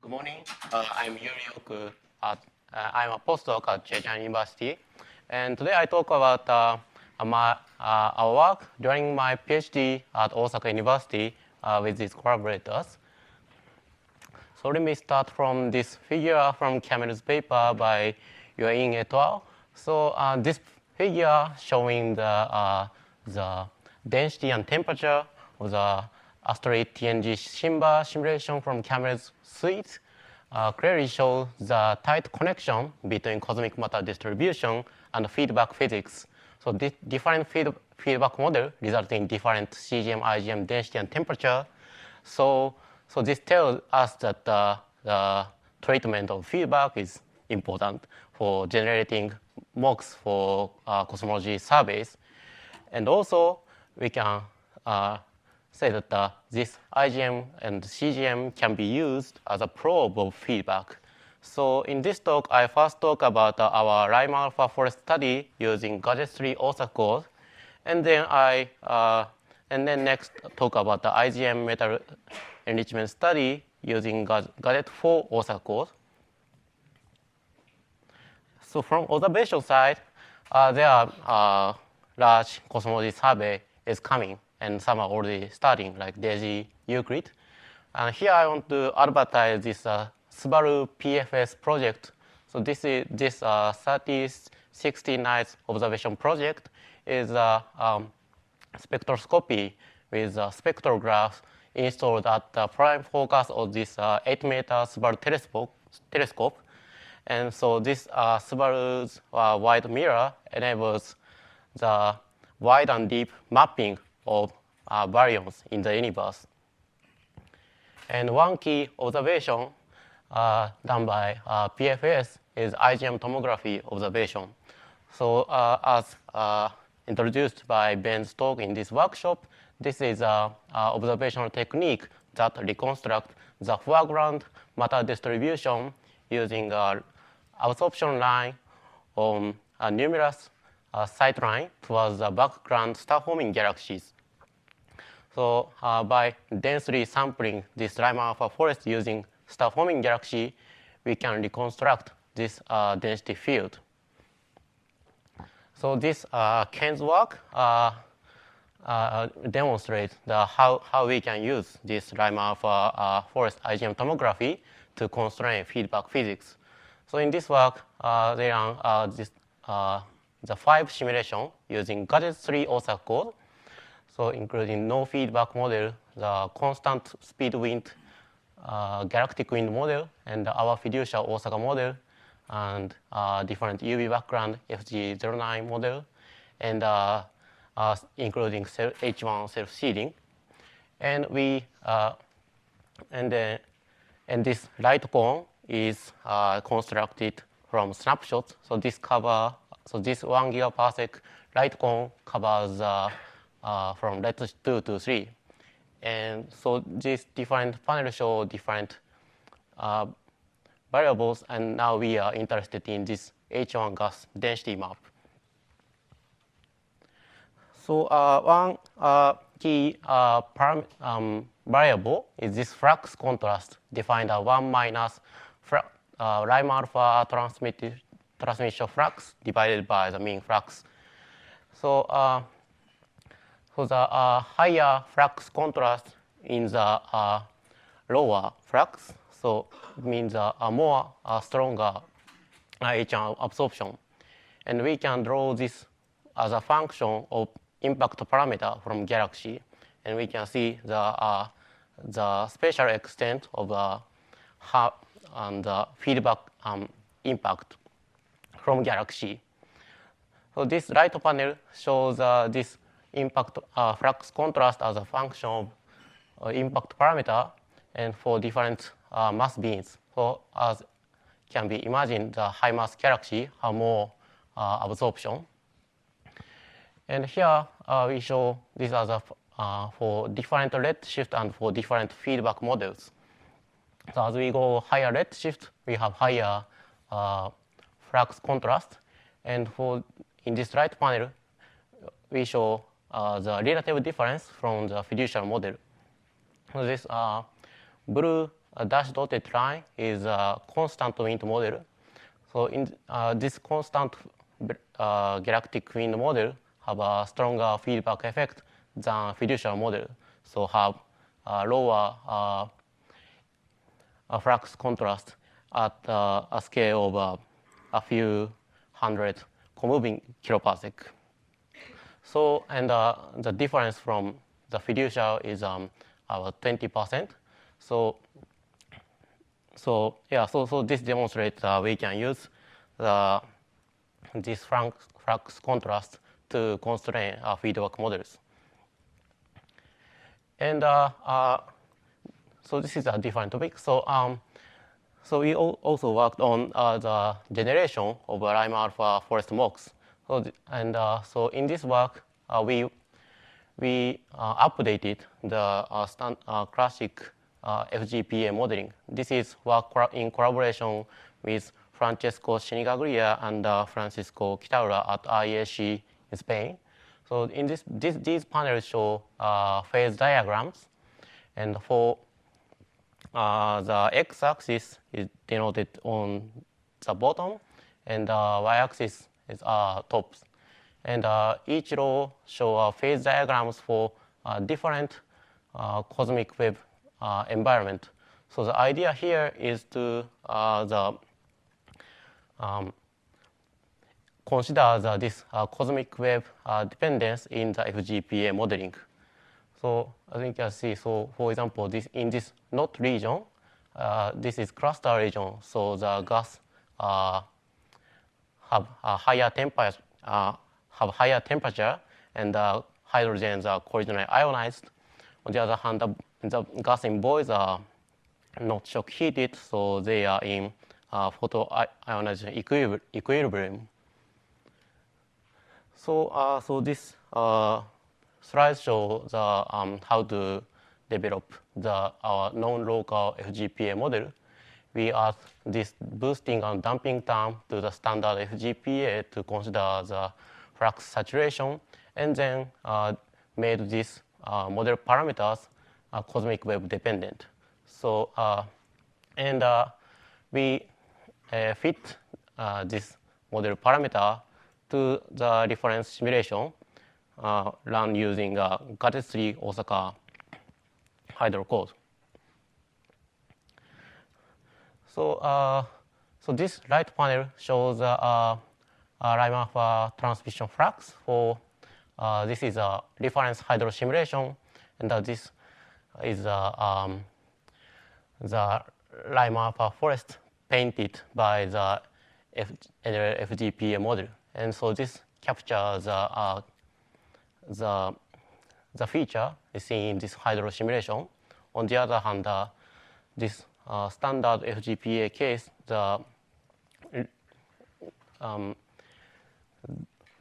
Good morning. I'm Yuri. I'm a postdoc at Jeger University, and today I talk about our work during my PhD at Osaka University with these collaborators. So let me start from this figure from CAMELS paper by Yuri et al. So this figure showing the density and temperature of the asteroid TNG Shimba simulation from CAMELS suite clearly shows the tight connection between cosmic matter distribution and feedback physics. So this different feedback model result in different CGM, IGM density and temperature. So this tells us that the treatment of feedback is important for generating mocks for cosmology surveys. And also, we can say that this IGM and CGM can be used as a probe of feedback. So in this talk, I first talk about our Lime alpha forest study using Gadget 3 OSA code, and then next talk about the IGM metal enrichment study using Gadget 4 OSA code. So from observation side, there are large cosmology survey is coming, and some are already starting, like DESI, Euclid. And here I want to advertise this Subaru PFS project. So this 3060 nights observation project is a spectroscopy with spectrographs installed at the prime focus of this 8-meter Subaru telescope. And so this Subaru's wide mirror enables the wide and deep mapping of baryons in the universe. And one key observation done by PFS is IGM tomography observation. So as introduced by Ben's talk in this workshop, this is an observational technique that reconstructs the foreground matter distribution using absorption line on numerous sight line towards the background star-forming galaxies. So by densely sampling this Lime alpha forest using star-forming galaxy, we can reconstruct this density field. So this Ken's work demonstrates how we can use this Lime alpha forest IGM tomography to constrain feedback physics. So in this work, they run the 5 simulation using Gadget 3 OSA code, so including no feedback model, the constant speed wind, galactic wind model, and our fiducial Osaka model, and different UV background FG09 model, and including H1 self-seeding. And this light cone is constructed from snapshots. So this 1 gigaparsec light cone covers from lattice 2 to 3. And so these different panels show different variables, and now we are interested in this H1 gas density map. So one key variable is this flux contrast, defined as 1 minus Lime alpha transmission flux divided by the mean flux. So the higher flux contrast in the lower flux, so it means a more stronger H1 absorption. And we can draw this as a function of impact parameter from galaxy, and we can see the spatial extent of the feedback impact from galaxy. So this right panel shows this impact flux contrast as a function of impact parameter, and for different mass beams. So as can be imagined, the high mass galaxy have more absorption. And here we show this as for different redshift and for different feedback models. So as we go higher redshift, we have higher flux contrast. And in this right panel, we show the relative difference from the fiducial model. So this blue dashed dotted line is a constant wind model. So in this constant galactic wind model have a stronger feedback effect than fiducial model. So have lower flux contrast at a scale of a few hundred comoving kiloparsec. So, and the difference from the fiducial is about 20%. So this demonstrates we can use this flux contrast to constrain feedback models. And so this is a different topic. So we also worked on the generation of Lime alpha forest MOX. So in this work, we updated the classic FGPA modeling. This is work in collaboration with Francesco Scinigaglia and Francisco Quitaura at IAC in Spain. So in these panels show phase diagrams, and for the x-axis is denoted on the bottom, and the y-axis is tops. And each row show phase diagrams for different cosmic wave environment. So the idea here is to consider this cosmic wave dependence in the FGPA modeling. So as you can see, so for example, in this knot region, this is cluster region. So the gas have a higher temperature, and the hydrogens are coordinately ionized. On the other hand, the gas in voids are not shock heated, so they are in photoionization equilibrium. So this slide shows how to develop our non-local FGPA model. We add this boosting and damping term to the standard FGPA to consider the flux saturation, and then made these model parameters cosmic wave dependent. So we fit this model parameter to the reference simulation run using Gatesri Osaka hydro code. So this right panel shows Lime alpha transmission flux for this is a reference hydro simulation, and this is the Lime alpha forest painted by the FGPA model. And so this captures the feature is seen in this hydro simulation. On the other hand, this standard FGPA case,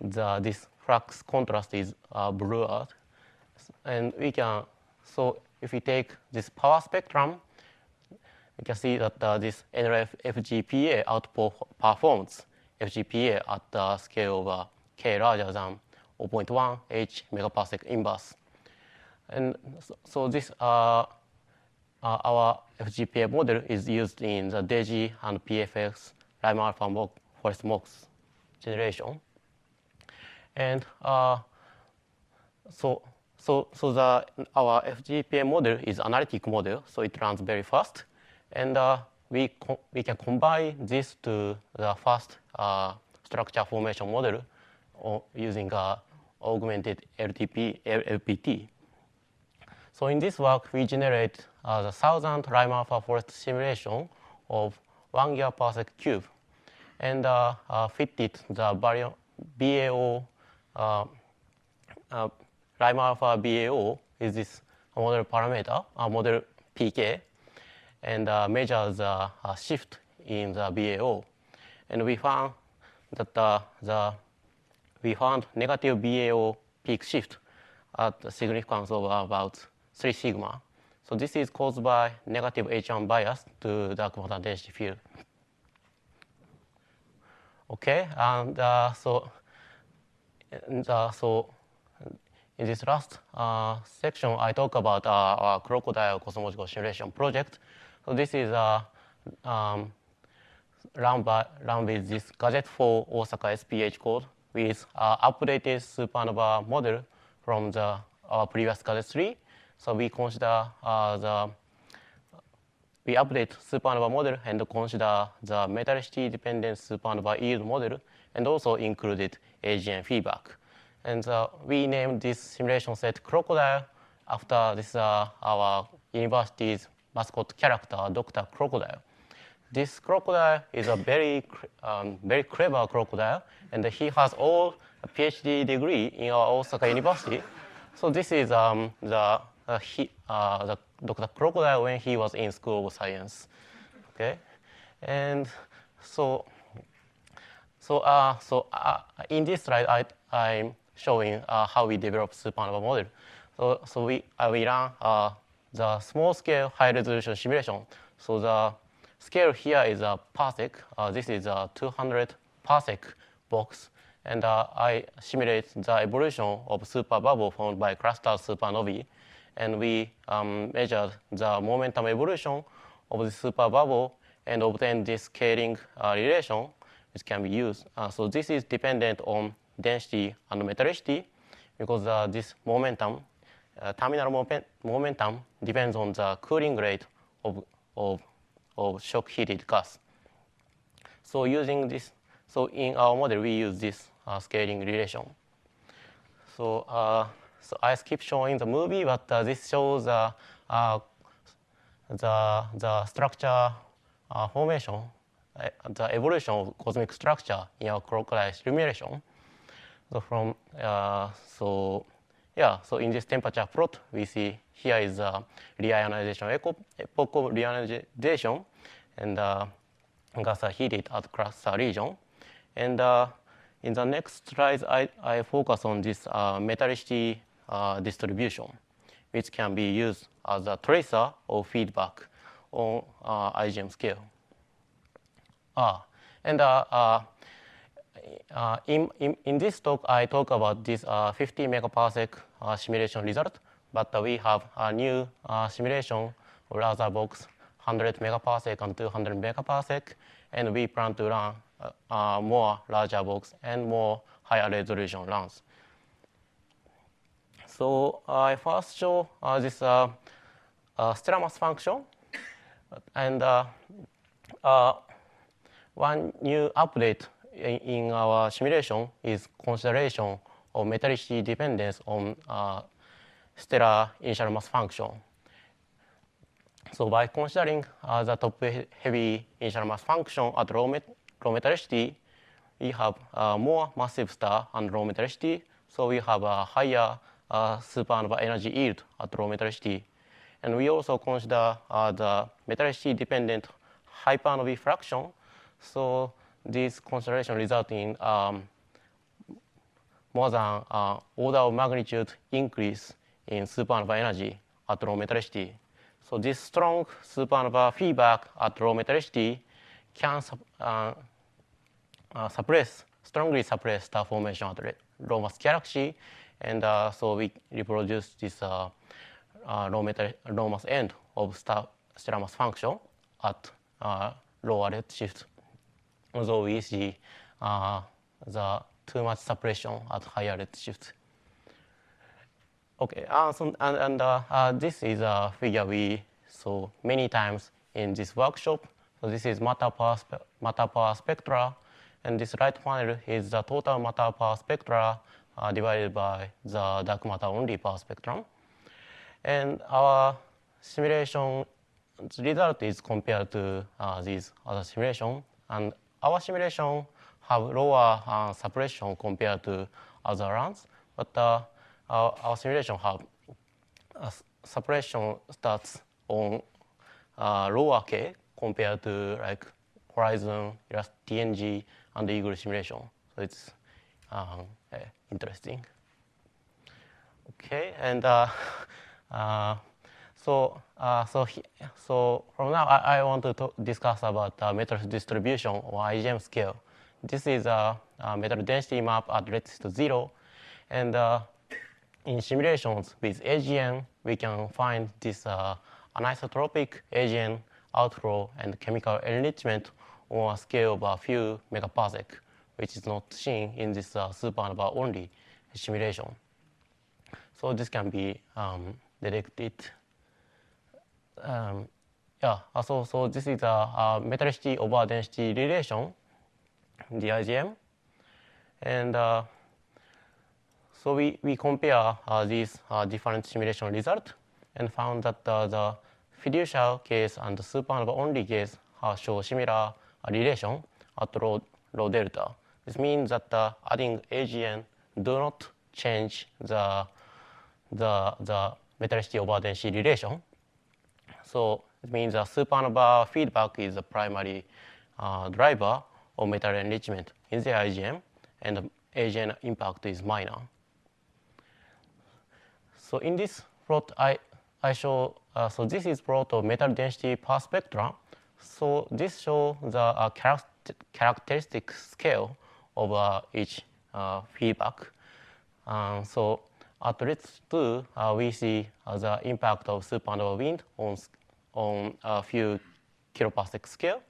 this flux contrast is blurred, and we can. So if we take this power spectrum, we can see that this NRF FGPA outperforms FGPA at the scale of k larger than 0.1 h megaparsec inverse. And so this our FGPA model is used in the DG and PFX Lime alpha forest MOX generation. And our FGPA model is analytic model, so it runs very fast, and we can combine this to the fast structure formation model using augmented LPT. So in this work, we generate the 1,000 Lime alpha forest simulation of 1 GeoParsec cube, and fitted the BAO Lime alpha BAO is this model parameter, model PK, and measures the shift in the BAO. And we found that we found negative BAO peak shift at a significance of about 3 sigma. So this is caused by negative H1 bias to dark matter density field. Okay, and so in this last section, I talk about our crocodile cosmological simulation project. So this is run with this Gadget 4 Osaka SPH code with updated supernova model from our previous Gadget 3. So we consider we update supernova model and consider the metallicity dependent supernova yield model and also included AGN feedback. And we named this simulation set Crocodile after this our university's mascot character, Dr. Crocodile. This crocodile is a very clever crocodile, and he has all a PhD degree in our Osaka University. So this is the Dr. Crocodile when he was in School of Science. Okay, and so in this slide, I'm showing how we develop supernova model. So we run the small scale high resolution simulation. So the scale here is a parsec. This is a 200 parsec box, and I simulate the evolution of superbubble formed by clustered supernovae, and we measured the momentum evolution of the superbubble and obtain this scaling relation, which can be used. So this is dependent on density and metallicity, because this momentum, terminal momentum, depends on the cooling rate of shock heated gas. So using this, so in our model we use this scaling relation. So I skip showing the movie, but this shows the structure formation, the evolution of cosmic structure in our crocodile simulation. So so in this temperature plot, we see here is reionization epoch of reionization, and gas are heated at cluster region. And in the next slide, I focus on this metallicity distribution, which can be used as a tracer or feedback on IGM scale. In this talk, I talk about this 50 megaparsec simulation result, but we have a new simulation or other box, 100 megaparsec and 200 megaparsec, and we plan to run more larger box and more higher resolution runs. So I first show this stellar mass function, and one new update in our simulation is consideration of metallicity dependence on stellar initial mass function. So by considering the top-heavy initial mass function at low metallicity, we have more massive star and low metallicity, so we have a higher supernova energy yield at low metallicity. And we also consider the metallicity dependent hypernovae fraction. So this consideration result in more than order of magnitude increase in supernova energy at low metallicity. So this strong supernova feedback at low metallicity can strongly suppress star formation at low mass galaxy, and so we reproduce this low mass end of stellar mass function at lower redshift. Although we see the too much suppression at higher redshift. Okay, this is a figure we saw many times in this workshop. So this is matter power spectra, and this right panel is the total matter power spectra divided by the dark matter only power spectrum. And our simulation result is compared to these other simulations, and our simulation have lower suppression compared to other runs, but our simulation have suppression starts on lower k compared to like Horizon, TNG, and the Eagle simulation. So it's interesting. Okay, and so from now I want to discuss about metal distribution on IGM scale. This is a metal density map at redshift 0, and in simulations with AGN, we can find this anisotropic AGN outflow and chemical enrichment on a scale of a few megaparsec, which is not seen in this supernova only simulation. So this can be detected. So this is a metallicity over density relation, the IGM. And so we compare these different simulation results and found that the fiducial case and the supernova only case show similar relation at low delta. This means that adding AGN do not change the metallicity over density relation. So it means that supernova feedback is the primary driver of metal enrichment in the IGM, and the AGN impact is minor. So in this plot, I show, so this is plot of metal density per spectrum. So this shows the characteristic scale of each feedback. So at RITS 2, we see the impact of supernova wind on a few kiloparsec scale.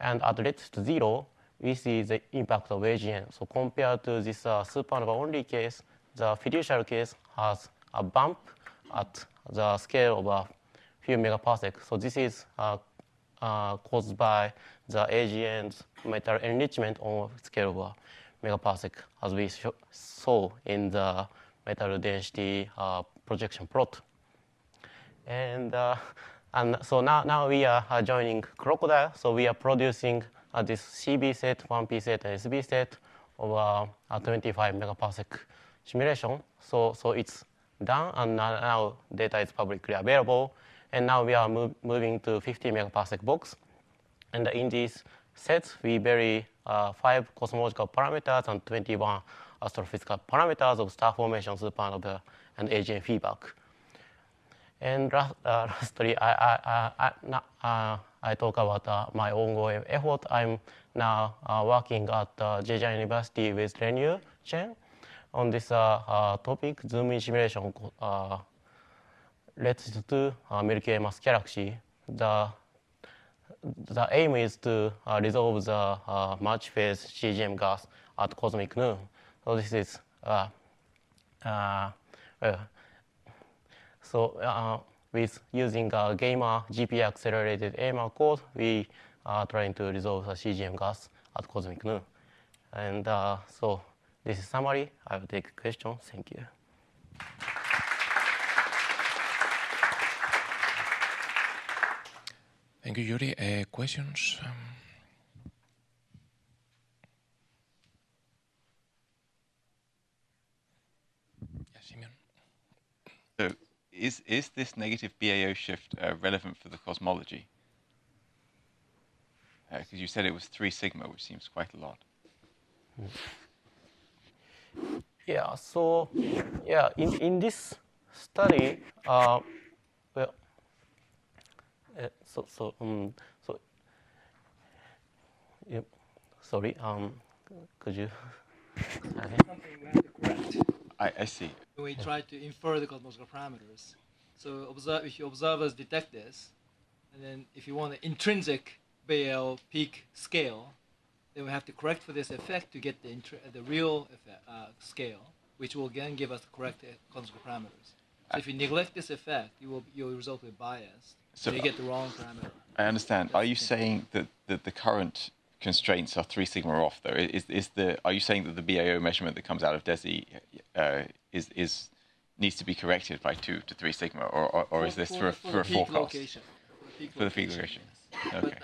And at RITS 0, we see the impact of AGN. So compared to this supernova only case, the fiducial case has a bump at the scale of a few megaparsec. So this is caused by the AGN's metal enrichment on a scale of a megaparsec, as we saw in the metal density projection plot. And so now we are joining Crocodile. So we are producing this CB set, 1P set, and SB set of a 25 megaparsec simulation. So it's done, and now data is publicly available. And now we are moving to 50 megaparsec box. And in these sets, we vary 5 cosmological parameters and 21 astrophysical parameters of star formation, supernova, and AGN feedback. And lastly, I talk about my ongoing effort. I'm now working at Jeger University with Renyu Chen on this topic, zoom-in simulation related to Milky Way mass galaxy. The aim is to resolve the multi-phase CGM gas at cosmic noon. So this is with using Gamer GPU accelerated AMR code, we are trying to resolve the CGM gas at cosmic noon. And so this is summary. I will take questions. Thank you. Thank you, Yuri. Questions? Yes, Simeon. So is this negative BAO shift relevant for the cosmology? Because you said it was 3 sigma, which seems quite a lot. Yeah. So yeah, in this study, yeah, sorry. Could you? Something we have to correct. I see. We try to infer the cosmological parameters. So if your observers detect this, and then if you want an intrinsic BAL peak scale, then we have to correct for this effect to get the real effect, scale, which will again give us the correct cosmological parameters. So if you neglect this effect, your result will be biased. So you get the wrong parameter. I understand. Are you saying that the current constraints are 3 sigma off, though? Are you saying that the BAO measurement that comes out of DESI needs to be corrected by 2 to 3 sigma, or is this for a forecast? Location. For the peak location. Okay.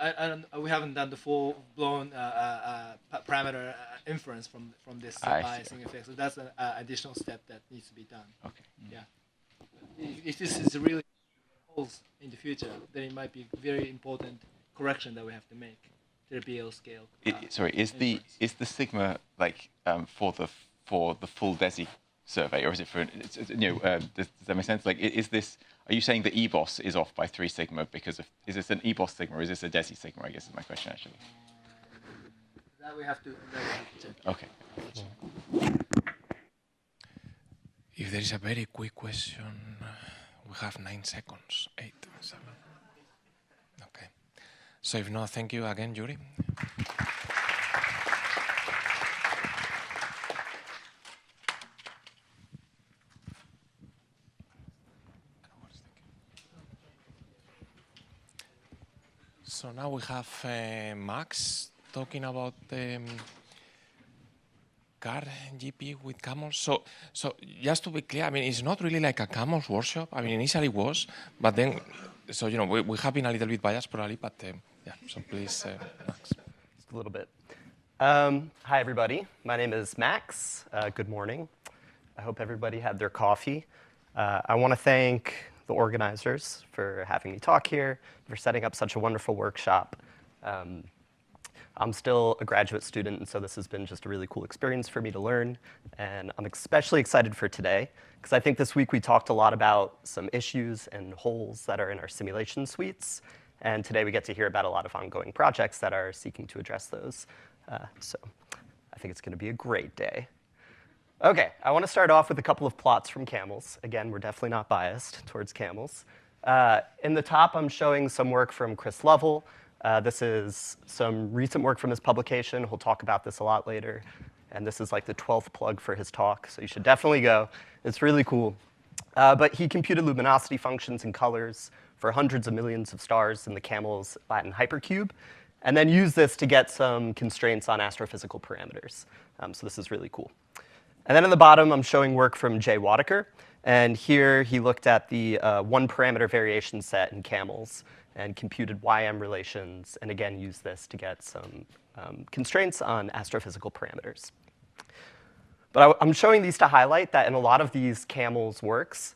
But we haven't done the full-blown parameter inference from this biasing effect. So that's an additional step that needs to be done. Okay. Yeah. If this is really holds in the future, then it might be very important correction that we have to make to the BL scale. Is the sigma like for the full DESI survey, or is it for does that make sense? Like, are you saying the EBOS is off by 3 sigma because is this an EBOS sigma or is this a DESI sigma? I guess is my question actually. That we have to check. Okay. If there is a very quick question, we have 9 seconds. 8, 7. Okay. So if not, thank you again, Yuri. So now we have Max talking about car GP with CAMELS. So just to be clear, I mean, it's not really like a CAMELS workshop. I mean, initially it was, but then, so, you know, we have been a little bit biased probably, but yeah, so please, Max. Just a little bit. Hi, everybody. My name is Max. Good morning. I hope everybody had their coffee. I want to thank the organizers for having me talk here, for setting up such a wonderful workshop. I'm still a graduate student, and so this has been just a really cool experience for me to learn. And I'm especially excited for today, because I think this week we talked a lot about some issues and holes that are in our simulation suites. And today we get to hear about a lot of ongoing projects that are seeking to address those. So I think it's going to be a great day. OK, I want to start off with a couple of plots from CAMELS. Again, we're definitely not biased towards CAMELS. In the top, I'm showing some work from Chris Lovell. This is some recent work from his publication. He'll talk about this a lot later. And this is like the 12th plug for his talk, so you should definitely go. It's really cool. But he computed luminosity functions and colors for hundreds of millions of stars in the CAMELS Latin hypercube, and then used this to get some constraints on astrophysical parameters. So this is really cool. And then in the bottom, I'm showing work from Jay Wadaker. And here he looked at the one-parameter variation set in CAMELS and computed YM relations, and again used this to get some constraints on astrophysical parameters. But I'm showing these to highlight that in a lot of these CAMELS works,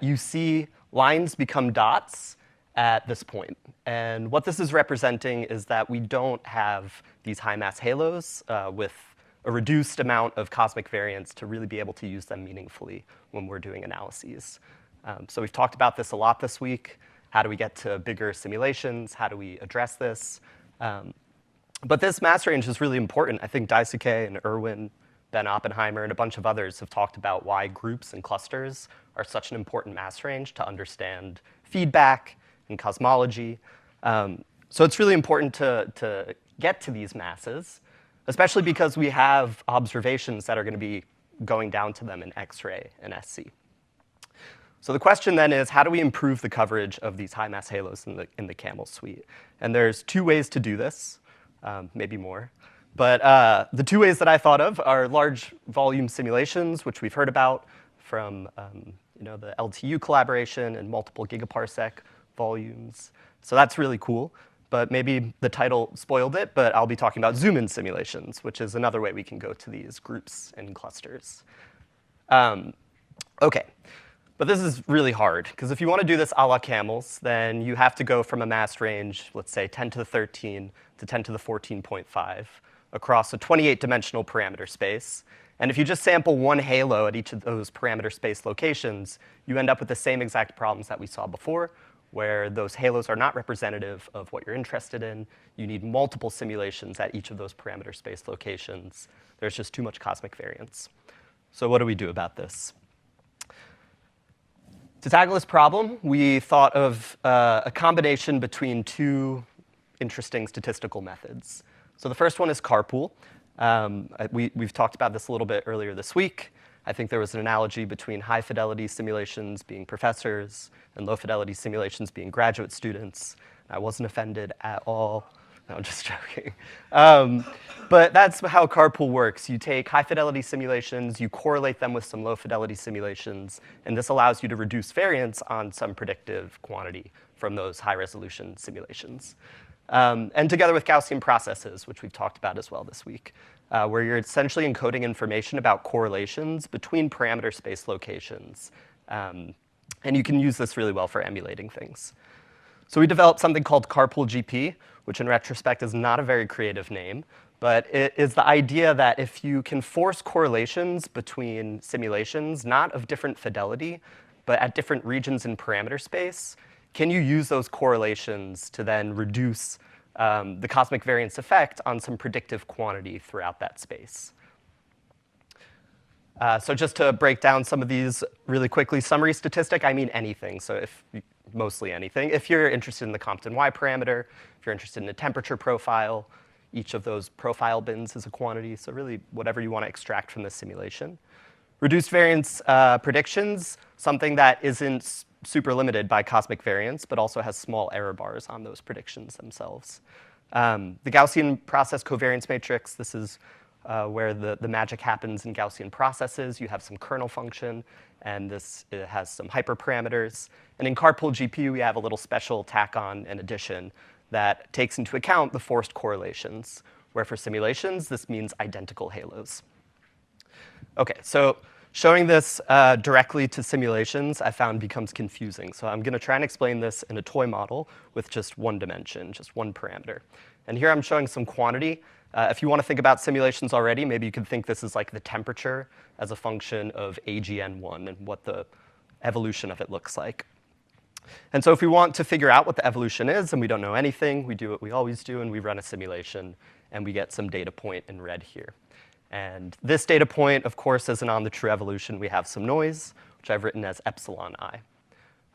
you see lines become dots at this point. And what this is representing is that we don't have these high-mass halos with a reduced amount of cosmic variance to really be able to use them meaningfully when we're doing analyses. So we've talked about this a lot this week. How do we get to bigger simulations? How do we address this? But this mass range is really important. I think Daisuke and Erwin, Ben Oppenheimer, and a bunch of others have talked about why groups and clusters are such an important mass range to understand feedback and cosmology. So it's really important to get to these masses, especially because we have observations that are going to be going down to them in X-ray and SC. So the question then is, how do we improve the coverage of these high-mass halos in the CAMELS suite? And there's two ways to do this, maybe more. But the two ways that I thought of are large volume simulations, which we've heard about from the LTU collaboration and multiple gigaparsec volumes. So that's really cool. But maybe the title spoiled it, but I'll be talking about zoom-in simulations, which is another way we can go to these groups and clusters. OK. But this is really hard, because if you want to do this a la CAMELS, then you have to go from a mass range, let's say 10 to the 13 to 10 to the 14.5, across a 28-dimensional parameter space. And if you just sample one halo at each of those parameter space locations, you end up with the same exact problems that we saw before, where those halos are not representative of what you're interested in. You need multiple simulations at each of those parameter space locations. There's just too much cosmic variance. So what do we do about this? To tackle this problem, we thought of a combination between two interesting statistical methods. So the first one is carpool. We've talked about this a little bit earlier this week. I think there was an analogy between high-fidelity simulations being professors and low-fidelity simulations being graduate students. I wasn't offended at all. No, I'm just joking. But that's how carpool works. You take high-fidelity simulations, you correlate them with some low-fidelity simulations, and this allows you to reduce variance on some predictive quantity from those high-resolution simulations. And together with Gaussian processes, which we've talked about as well this week, where you're essentially encoding information about correlations between parameter space locations. And you can use this really well for emulating things. So we developed something called Carpool GP, which in retrospect is not a very creative name. But it is the idea that if you can force correlations between simulations, not of different fidelity, but at different regions in parameter space, can you use those correlations to then reduce the cosmic variance effect on some predictive quantity throughout that space? So just to break down some of these really quickly, summary statistic, I mean anything. So if mostly anything. If you're interested in the Compton Y parameter, if you're interested in a temperature profile, each of those profile bins is a quantity, so really whatever you want to extract from the simulation. Reduced variance predictions, something that isn't super limited by cosmic variance, but also has small error bars on those predictions themselves. The Gaussian process covariance matrix, this is where the magic happens in Gaussian processes. You have some kernel function, and it has some hyperparameters. And in carpool GP, we have a little special tack-on and addition that takes into account the forced correlations, where for simulations, this means identical halos. Okay, so showing this directly to simulations, I found becomes confusing. So I'm going to try and explain this in a toy model with just one dimension, just one parameter. And here I'm showing some quantity. If you want to think about simulations already, maybe you could think this is like the temperature as a function of AGN1 and what the evolution of it looks like. And so if we want to figure out what the evolution is and we don't know anything, we do what we always do and we run a simulation and we get some data point in red here. And this data point, of course, isn't on the true evolution. We have some noise, which I've written as epsilon I.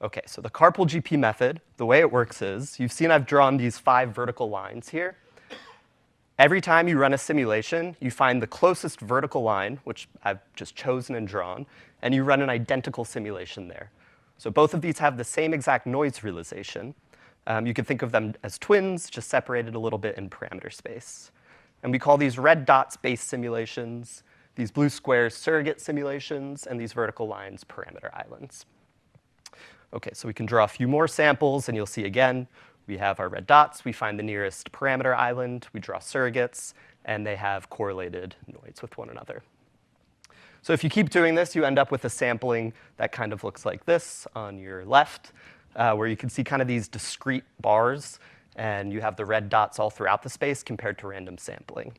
Okay, so the carpool GP method, the way it works is, you've seen I've drawn these 5 vertical lines here. Every time you run a simulation, you find the closest vertical line, which I've just chosen and drawn, and you run an identical simulation there. So both of these have the same exact noise realization. You could think of them as twins, just separated a little bit in parameter space. And we call these red dots base simulations, these blue squares surrogate simulations, and these vertical lines parameter islands. Okay, so we can draw a few more samples, and you'll see again, we have our red dots, we find the nearest parameter island, we draw surrogates, and they have correlated noise with one another. So if you keep doing this, you end up with a sampling that kind of looks like this on your left, where you can see kind of these discrete bars, and you have the red dots all throughout the space compared to random sampling.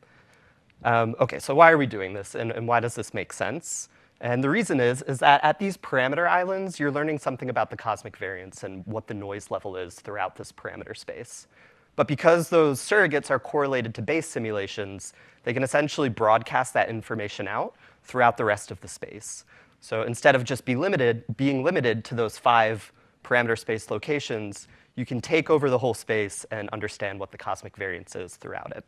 Okay, so why are we doing this, and why does this make sense? And the reason is that at these parameter islands, you're learning something about the cosmic variance and what the noise level is throughout this parameter space. But because those surrogates are correlated to base simulations, they can essentially broadcast that information out throughout the rest of the space. So instead of just being limited to those 5 parameter space locations, you can take over the whole space and understand what the cosmic variance is throughout it.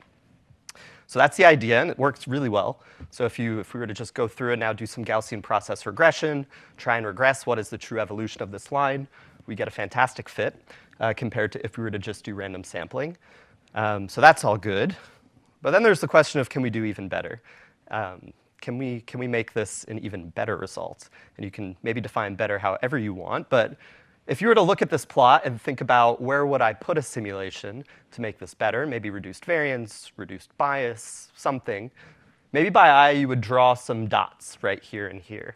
So that's the idea, and it works really well. So if we were to just go through and now do some Gaussian process regression, try and regress what is the true evolution of this line, we get a fantastic fit compared to if we were to just do random sampling. So that's all good. But then there's the question of, can we do even better? Can we make this an even better result? And you can maybe define better however you want, but if you were to look at this plot and think about where would I put a simulation to make this better, maybe reduced variance, reduced bias, something, maybe by eye you would draw some dots right here and here,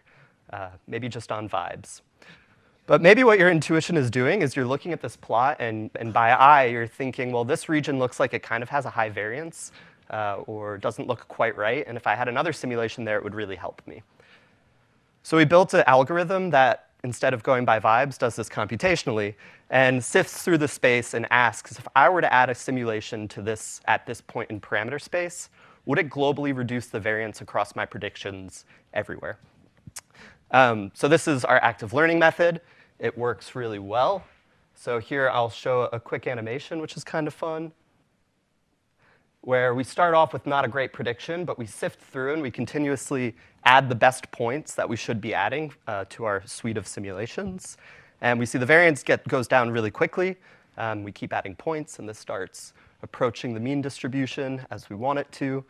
maybe just on vibes. But maybe what your intuition is doing is you're looking at this plot and by eye you're thinking, well, this region looks like it kind of has a high variance or doesn't look quite right, and if I had another simulation there, it would really help me. So we built an algorithm that, instead of going by vibes, does this computationally and sifts through the space and asks, if I were to add a simulation to this at this point in parameter space, would it globally reduce the variance across my predictions everywhere? So this is our active learning method. It works really well. So here I'll show a quick animation, which is kind of fun, where we start off with not a great prediction, but we sift through and we continuously add the best points that we should be adding to our suite of simulations. And we see the variance goes down really quickly. We keep adding points, and this starts approaching the mean distribution as we want it to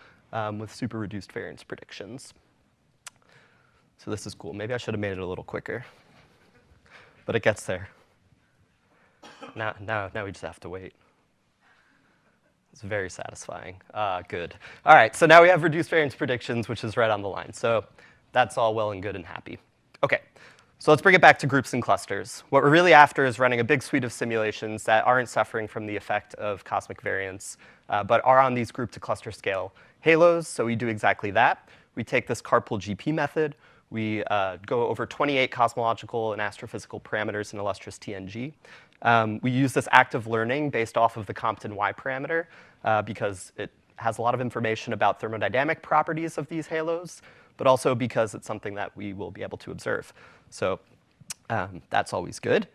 with super reduced variance predictions. So this is cool. Maybe I should have made it a little quicker, but it gets there. Now we just have to wait. It's very satisfying. Good. All right, so now we have reduced variance predictions, which is right on the line. So that's all well and good and happy. OK, so let's bring it back to groups and clusters. What we're really after is running a big suite of simulations that aren't suffering from the effect of cosmic variance, but are on these group to cluster scale halos. So we do exactly that. We take this carpool GP method. We go over 28 cosmological and astrophysical parameters in illustrious TNG. We use this active learning based off of the Compton Y parameter because it has a lot of information about thermodynamic properties of these halos, but also because it's something that we will be able to observe. So that's always good.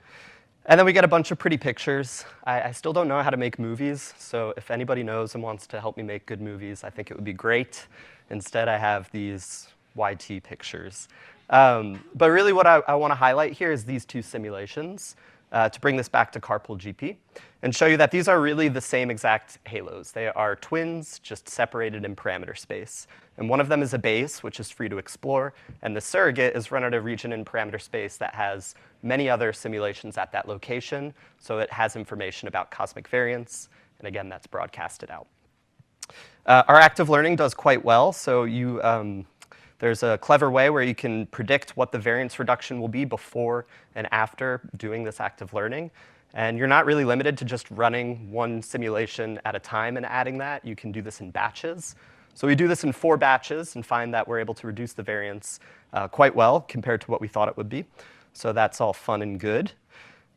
And then we get a bunch of pretty pictures. I still don't know how to make movies, so if anybody knows and wants to help me make good movies, I think it would be great. Instead, I have these YT pictures. But really what I want to highlight here is these two simulations to bring this back to carpool GP and show you that these are really the same exact halos. They are twins, just separated in parameter space. And one of them is a base, which is free to explore, and the surrogate is run at a region in parameter space that has many other simulations at that location, so it has information about cosmic variance, and again, that's broadcasted out. Our active learning does quite well, so there's a clever way where you can predict what the variance reduction will be before and after doing this active learning. And you're not really limited to just running one simulation at a time and adding that. You can do this in batches. So we do this in 4 batches and find that we're able to reduce the variance quite well compared to what we thought it would be. So that's all fun and good.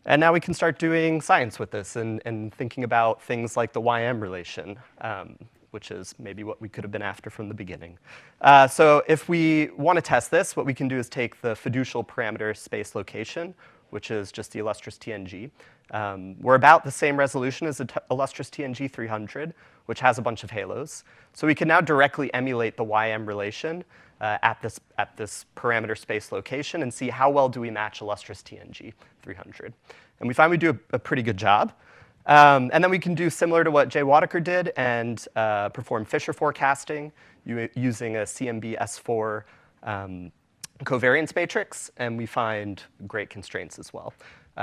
And now we can start doing science with this and thinking about things like the YM relation, which is maybe what we could have been after from the beginning. So if we want to test this, what we can do is take the fiducial parameter space location, which is just the illustrious TNG. We're about the same resolution as the illustrious TNG 300, which has a bunch of halos. So we can now directly emulate the YM relation at this parameter space location and see how well do we match illustrious TNG 300. And we find we do a pretty good job. And then we can do similar to what Jay Wadaker did and perform Fisher forecasting using a CMB S4 covariance matrix, and we find great constraints as well,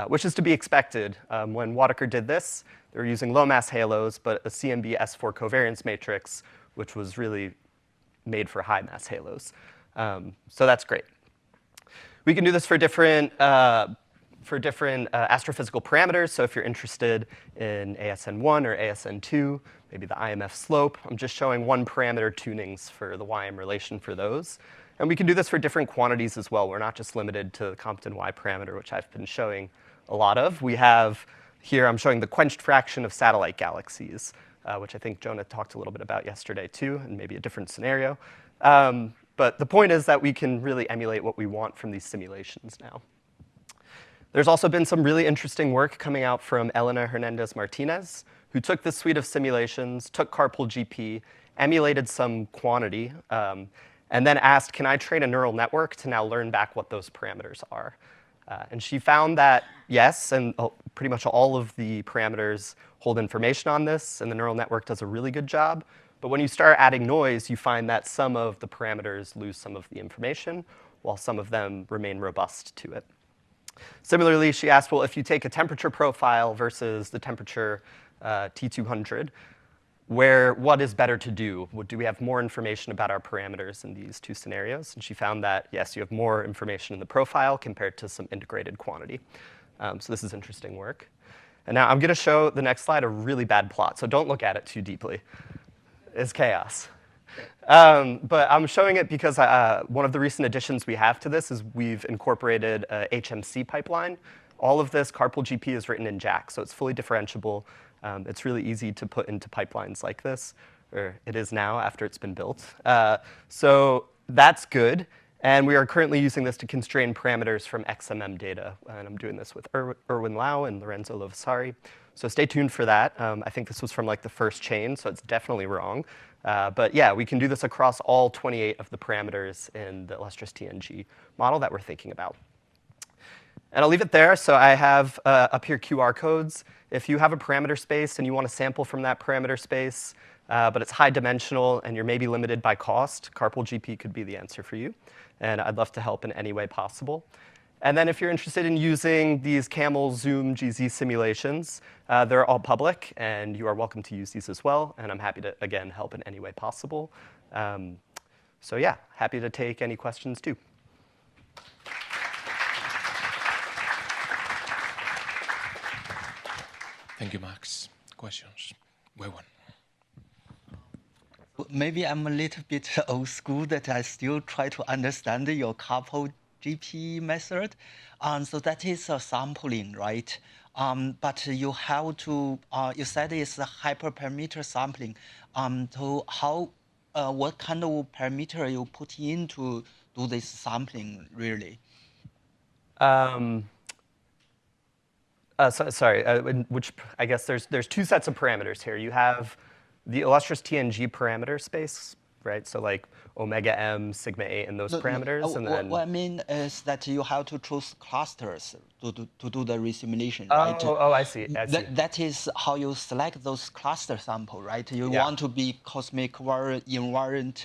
which is to be expected. When Wadaker did this, they were using low mass halos, but a CMB S4 covariance matrix, which was really made for high mass halos. So that's great. We can do this for different astrophysical parameters. So if you're interested in ASN1 or ASN2, maybe the IMF slope, I'm just showing one parameter tunings for the YM relation for those. And we can do this for different quantities as well. We're not just limited to the Compton Y parameter, which I've been showing a lot of. We have here, I'm showing the quenched fraction of satellite galaxies, which I think Jonah talked a little bit about yesterday too, and maybe a different scenario. But the point is that we can really emulate what we want from these simulations now. There's also been some really interesting work coming out from Elena Hernandez-Martinez, who took this suite of simulations, took carpool GP, emulated some quantity, and then asked, can I train a neural network to now learn back what those parameters are? And she found that yes, and pretty much all of the parameters hold information on this, and the neural network does a really good job. But when you start adding noise, you find that some of the parameters lose some of the information, while some of them remain robust to it. Similarly, she asked, well, if you take a temperature profile versus the temperature T200, what is better to do? Do we have more information about our parameters in these two scenarios? And she found that, yes, you have more information in the profile compared to some integrated quantity. So this is interesting work. And now I'm going to show the next slide a really bad plot, so don't look at it too deeply. It's chaos. But I'm showing it because one of the recent additions we have to this is we've incorporated a HMC pipeline. All of this carpool GP is written in JAX, so it's fully differentiable. It's really easy to put into pipelines like this, or it is now after it's been built. So that's good. And we are currently using this to constrain parameters from XMM data. And I'm doing this with Erwin Lau and Lorenzo Lovasari. So stay tuned for that. I think this was from like the first chain, so it's definitely wrong. But yeah, we can do this across all 28 of the parameters in the illustrious TNG model that we're thinking about. And I'll leave it there. So I have up here QR codes. If you have a parameter space and you want to sample from that parameter space, but it's high dimensional and you're maybe limited by cost, carpool GP could be the answer for you. And I'd love to help in any way possible. And then if you're interested in using these CAMELS, Zoom, GZ simulations, they're all public, and you are welcome to use these as well. And I'm happy to, again, help in any way possible. So yeah, happy to take any questions too. Thank you, Max. Questions? Wait one. Maybe I'm a little bit old school that I still try to understand your carpool GP method. So that is a sampling, right? But you have to, you said it's a hyperparameter sampling. So how, what kind of parameter you put in to do this sampling, really? Sorry, which I guess there's two sets of parameters here. You have the illustrious TNG parameter space, right? So like omega m, sigma 8, and those parameters. And then what I mean is that you have to choose clusters to do the resimulation, right? Oh, I see. That is how you select those cluster sample, right? You Yeah. want to be cosmic invariant,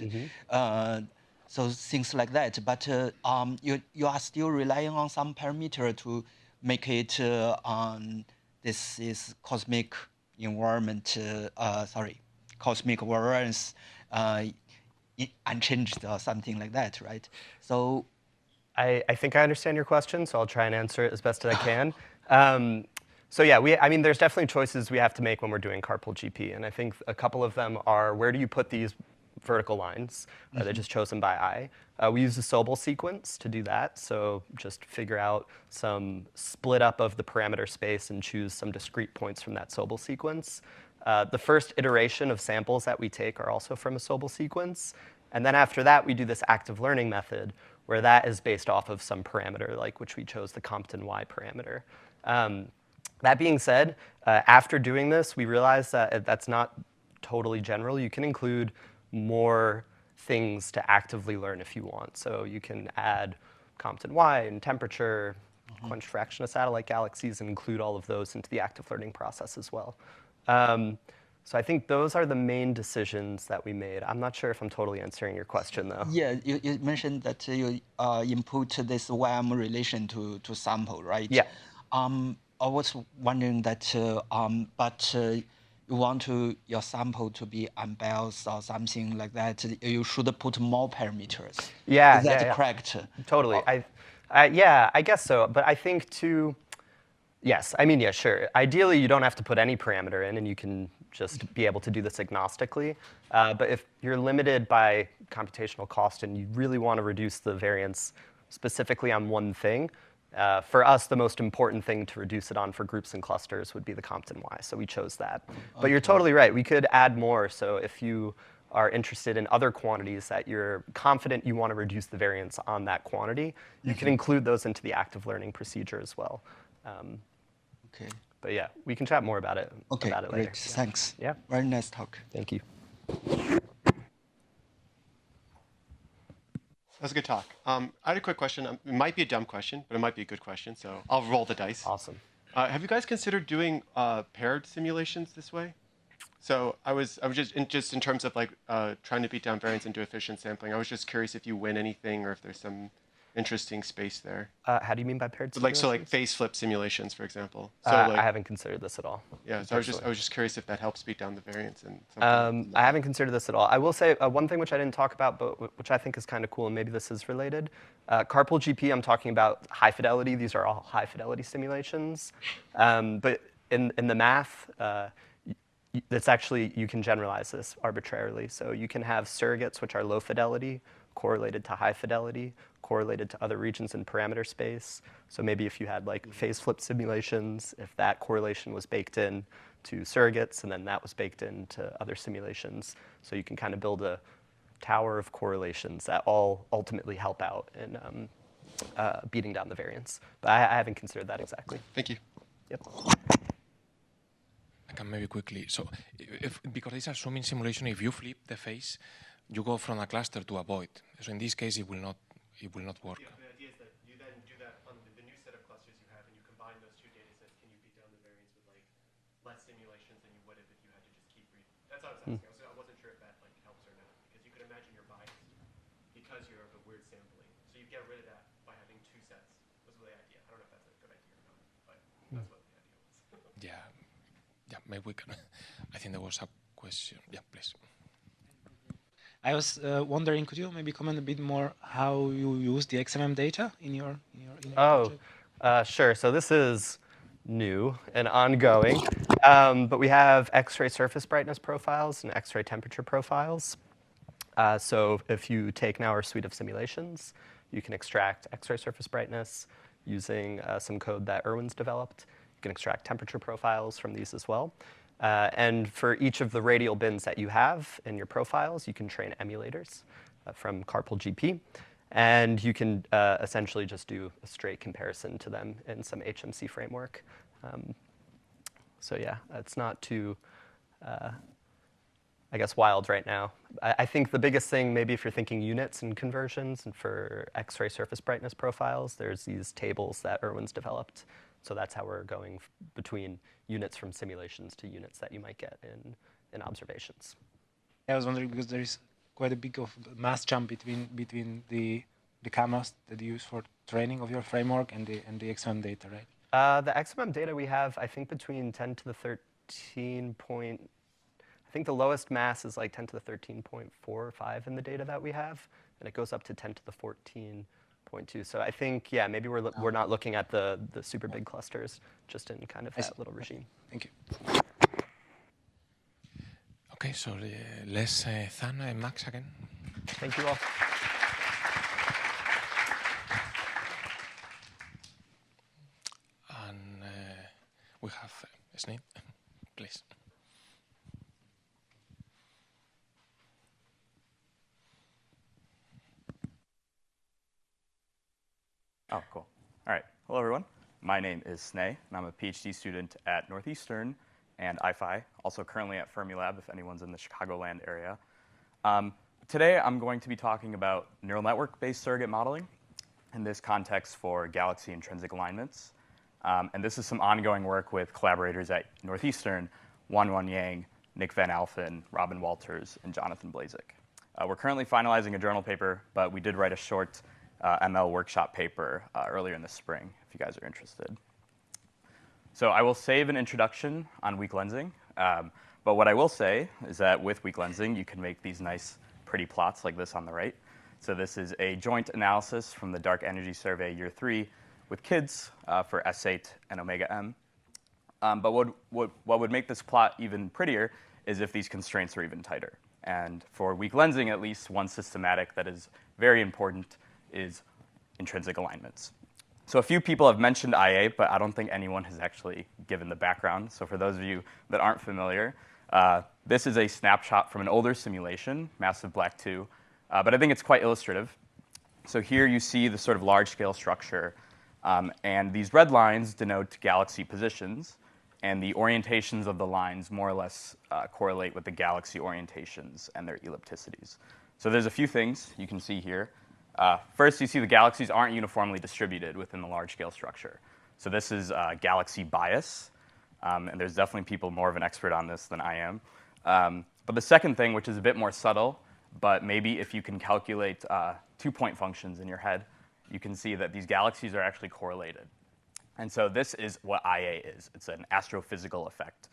so things like that. But you are still relying on some parameter to make it this is cosmic environment. Cosmic variance unchanged or something like that, right? So I think I understand your question, so I'll try and answer it as best as I can. So yeah, I mean, there's definitely choices we have to make when we're doing carpal GP, and I think a couple of them are where do you put these vertical lines? They're just chosen by eye. We use the Sobel sequence to do that, so just figure out some split up of the parameter space and choose some discrete points from that Sobel sequence. The first iteration of samples that we take are also from a Sobel sequence, and then after that we do this active learning method, where that is based off of some parameter, like which we chose the Compton Y parameter. That being said, after doing this, we realized that that's not totally general. You can include more things to actively learn if you want. So you can add Compton Y and temperature, quench fraction of satellite galaxies, and include all of those into the active learning process as well. So I think those are the main decisions that we made. I'm not sure if I'm totally answering your question, though. yeah, you mentioned that you input this YM relation to sample, right? Yeah. I was wondering that, you want your sample to be unbalanced or something like that. You should put more parameters. Yeah, Is that yeah. correct? Totally. Yeah, I guess so. But I think yes, I mean, yeah, sure. Ideally, you don't have to put any parameter in, and you can just be able to do this agnostically. But if you're limited by computational cost and you really want to reduce the variance specifically on one thing, for us, the most important thing to reduce it on for groups and clusters would be the Compton Y, so we chose that. But you're totally right. We could add more, so if you are interested in other quantities that you're confident you want to reduce the variance on that quantity, you can include those into the active learning procedure as well. Okay. But yeah, we can chat more about it later. Great. Thanks. Yeah. Very nice talk. Thank you. That was a good talk. I had a quick question. It might be a dumb question, but it might be a good question, so I'll roll the dice. Awesome. Have you guys considered doing paired simulations this way? So I was just in terms of like trying to beat down variance and do efficient sampling. I was just curious if you win anything or if there's some interesting space there. How do you mean by paired simulations? So like phase flip simulations, for example. So I haven't considered this at all. Yeah, so I was just curious if that helps beat down the variance and. I haven't considered this at all. I will say one thing which I didn't talk about, but which I think is kind of cool, and maybe this is related. Carpal GP, I'm talking about high fidelity. These are all high fidelity simulations. But in the math, it's actually, you can generalize this arbitrarily. So you can have surrogates which are low fidelity, correlated to high fidelity, correlated to other regions in parameter space. So maybe if you had like phase flip simulations, if that correlation was baked in to surrogates, and then that was baked into other simulations. So you can kind of build a tower of correlations that all ultimately help out in beating down the variance. But I haven't considered that exactly. Thank you. Yep. I can maybe quickly. So, because it's assuming simulation, if you flip the phase, you go from a cluster to a void. So in this case, it will not work. Yeah, the idea is that you then do that on the new set of clusters you have, and you combine those two data sets. Can you beat down the variance with like less simulations than you would have if you had to just keep reading? That's what I was asking. I wasn't sure if that like helps or not, because you could imagine you're biased because you're of a weird sampling. So you get rid of that by having two sets. Was the idea. I don't know if that's a good idea or not, but that's what the idea was. Yeah, maybe we can. I think there was a question. Yeah, please. I was wondering, could you maybe comment a bit more how you use the XMM data in your project? Sure. So this is new and ongoing, but we have X-ray surface brightness profiles and X-ray temperature profiles. So if you take now our suite of simulations, you can extract X-ray surface brightness using some code that Erwin's developed. You can extract temperature profiles from these as well. And for each of the radial bins that you have in your profiles, you can train emulators from Carpal GP. And you can essentially just do a straight comparison to them in some HMC framework. So yeah, it's not too, I guess, wild right now. I think the biggest thing, maybe if you're thinking units and conversions and for X-ray surface brightness profiles, there's these tables that Irwin's developed. So that's how we're going between units from simulations to units that you might get in observations. I was wondering because there is quite a big of mass jump between the CAMELS that you use for training of your framework and the XMM data, right? The XMM data we have, I think, between 10 to the 13 point. I think the lowest mass is like 10 to the 13.4 or 5 in the data that we have, and it goes up to 10 to the 14.2. So I think, yeah, maybe we're not looking at the super big clusters, just in kind of that little regime. Thank you. Okay, so let's thank Max again. Thank you all. And we have Sneh, please. Oh, cool. All right. Hello, everyone. My name is Sneh, and I'm a PhD student at Northeastern and IFI, also currently at Fermilab, if anyone's in the Chicagoland area. Today, I'm going to be talking about neural network-based surrogate modeling, in this context for galaxy intrinsic alignments. And this is some ongoing work with collaborators at Northeastern, Wanwan Yang, Nick Van Alphen, Robin Walters, and Jonathan Blazik. We're currently finalizing a journal paper, but we did write a short ML workshop paper earlier in the spring, if you guys are interested. So I will save an introduction on weak lensing, but what I will say is that with weak lensing, you can make these nice, pretty plots like this on the right. So this is a joint analysis from the Dark Energy Survey Year 3 with kids for S8 and Omega M. But what would make this plot even prettier is if these constraints are even tighter. And for weak lensing, at least one systematic that is very important is intrinsic alignments. So a few people have mentioned IA, but I don't think anyone has actually given the background. So for those of you that aren't familiar, this is a snapshot from an older simulation, Massive Black 2, but I think it's quite illustrative. So here you see the sort of large-scale structure, and these red lines denote galaxy positions, and the orientations of the lines more or less correlate with the galaxy orientations and their ellipticities. So there's a few things you can see here. First, you see the galaxies aren't uniformly distributed within the large-scale structure. So this is galaxy bias, and there's definitely people more of an expert on this than I am. But the second thing, which is a bit more subtle, but maybe if you can calculate two-point functions in your head, you can see that these galaxies are actually correlated. And so this is what IA is. It's an astrophysical effect.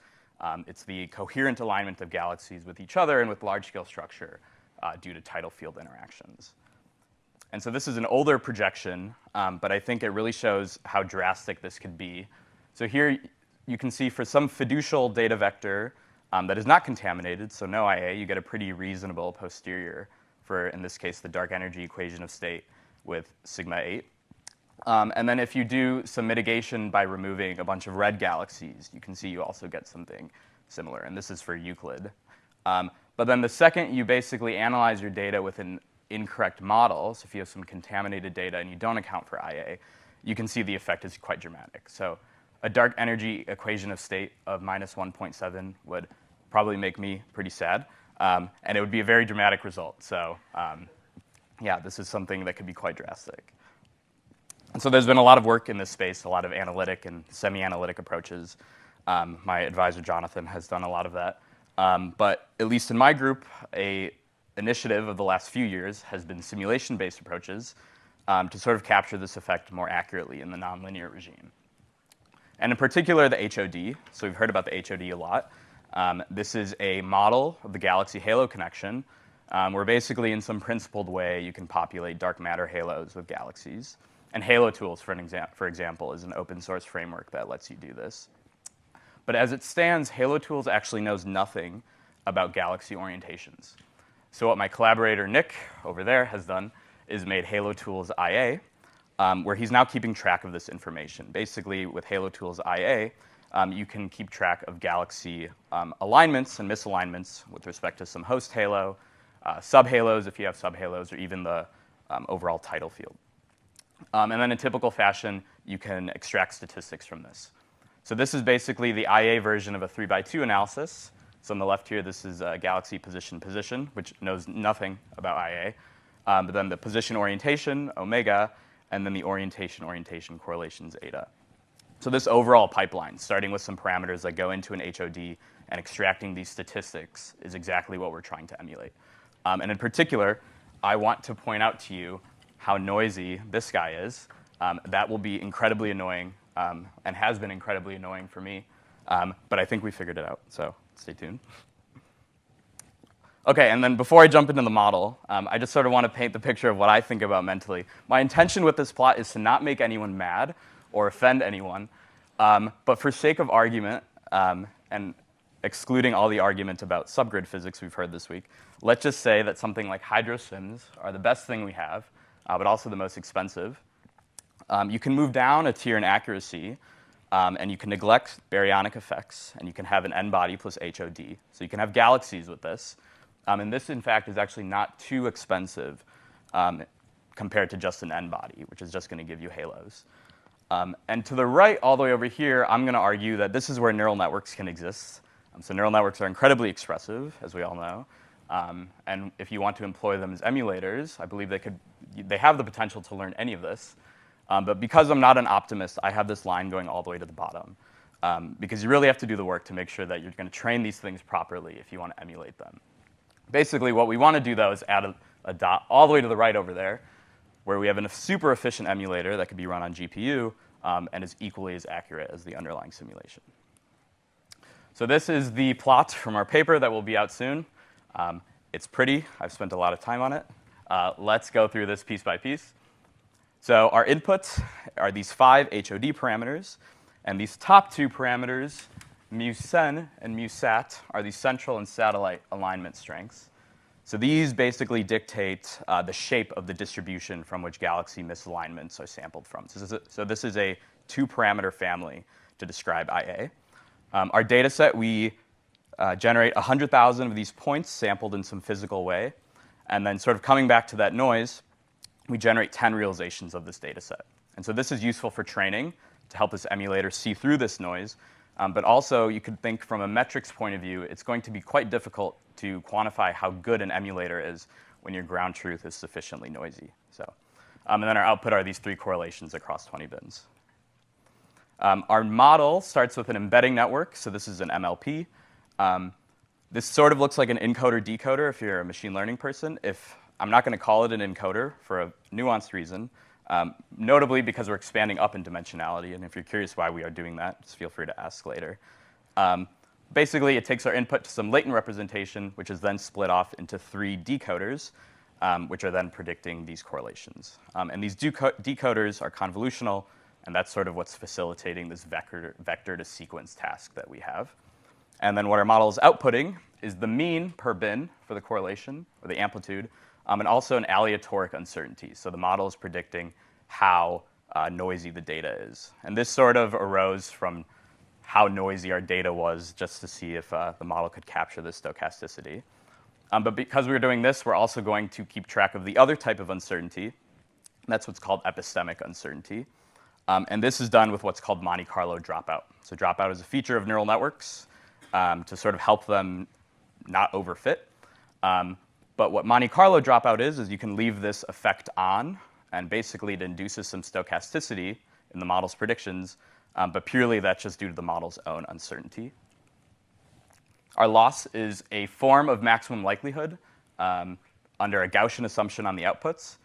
It's the coherent alignment of galaxies with each other and with large-scale structure due to tidal field interactions. And so this is an older projection, but I think it really shows how drastic this could be. So here you can see for some fiducial data vector that is not contaminated, so no IA, you get a pretty reasonable posterior for, in this case, the dark energy equation of state with sigma 8. And then if you do some mitigation by removing a bunch of red galaxies, you can see you also get something similar. And this is for Euclid. But then the second you basically analyze your data with an incorrect model, so if you have some contaminated data and you don't account for IA, you can see the effect is quite dramatic. So a dark energy equation of state of minus 1.7 would probably make me pretty sad. And it would be a very dramatic result. So yeah, this is something that could be quite drastic. And so there's been a lot of work in this space, a lot of analytic and semi-analytic approaches. My advisor, Jonathan, has done a lot of that. But at least in my group, a initiative of the last few years has been simulation-based approaches to sort of capture this effect more accurately in the nonlinear regime. And in particular, the HOD. So we've heard about the HOD a lot. This is a model of the galaxy halo connection, where basically in some principled way you can populate dark matter halos with galaxies. And Halo Tools, for example, is an open source framework that lets you do this. But as it stands, Halo Tools actually knows nothing about galaxy orientations. So what my collaborator, Nick, over there has done is made Halo Tools IA, where he's now keeping track of this information. Basically, with Halo Tools IA, you can keep track of galaxy alignments and misalignments with respect to some host halo, subhalos if you have subhalos, or even the overall tidal field. And then in typical fashion, you can extract statistics from this. So this is basically the IA version of a 3x2 analysis. So on the left here, this is galaxy position, which knows nothing about IA. But then the position orientation, omega, and then the orientation correlations, eta. So this overall pipeline, starting with some parameters that go into an HOD and extracting these statistics, is exactly what we're trying to emulate. And in particular, I want to point out to you how noisy this guy is. That will be incredibly annoying and has been incredibly annoying for me. But I think we figured it out, so stay tuned. OK, and then before I jump into the model, I just sort of want to paint the picture of what I think about mentally. My intention with this plot is to not make anyone mad or offend anyone. But for sake of argument, and excluding all the argument about subgrid physics we've heard this week, let's just say that something like hydrosims are the best thing we have, but also the most expensive. You can move down a tier in accuracy, and you can neglect baryonic effects, and you can have an n-body plus HOD. So you can have galaxies with this. And this, in fact, is actually not too expensive compared to just an n-body, which is just going to give you halos. And to the right, all the way over here, I'm going to argue that this is where neural networks can exist. So neural networks are incredibly expressive, as we all know. And if you want to employ them as emulators, I believe they have the potential to learn any of this. But because I'm not an optimist, I have this line going all the way to the bottom. Because you really have to do the work to make sure that you're going to train these things properly if you want to emulate them. Basically, what we want to do, though, is add a dot all the way to the right over there, where we have a super efficient emulator that can be run on GPU and is equally as accurate as the underlying simulation. So this is the plot from our paper that will be out soon. It's pretty. I've spent a lot of time on it. Let's go through this piece by piece. So our inputs are these 5 HOD parameters. And these top 2 parameters, mu-sen and mu-sat, are these central and satellite alignment strengths. So these basically dictate the shape of the distribution from which galaxy misalignments are sampled from. So this is a 2-parameter family to describe IA. Our data set, we generate 100,000 of these points sampled in some physical way. And then sort of coming back to that noise, we generate 10 realizations of this data set. And so this is useful for training to help this emulator see through this noise. But also, you could think from a metrics point of view, it's going to be quite difficult to quantify how good an emulator is when your ground truth is sufficiently noisy. So, and then our output are these 3 correlations across 20 bins. Our model starts with an embedding network. So this is an MLP. This sort of looks like an encoder-decoder if you're a machine learning person. I'm not going to call it an encoder for a nuanced reason, notably because we're expanding up in dimensionality. And if you're curious why we are doing that, just feel free to ask later. Basically, it takes our input to some latent representation, which is then split off into 3 decoders, which are then predicting these correlations. And these decoders are convolutional, and that's sort of what's facilitating this vector to sequence task that we have. And then what our model is outputting is the mean per bin for the correlation, or the amplitude, and also an aleatoric uncertainty. So the model is predicting how noisy the data is. And this sort of arose from how noisy our data was, just to see if the model could capture the stochasticity. But because we're doing this, we're also going to keep track of the other type of uncertainty. And that's what's called epistemic uncertainty. And this is done with what's called Monte Carlo dropout. So dropout is a feature of neural networks to sort of help them not overfit. But what Monte Carlo dropout is you can leave this effect on, and basically it induces some stochasticity in the model's predictions, but purely that's just due to the model's own uncertainty. Our loss is a form of maximum likelihood under a Gaussian assumption on the outputs.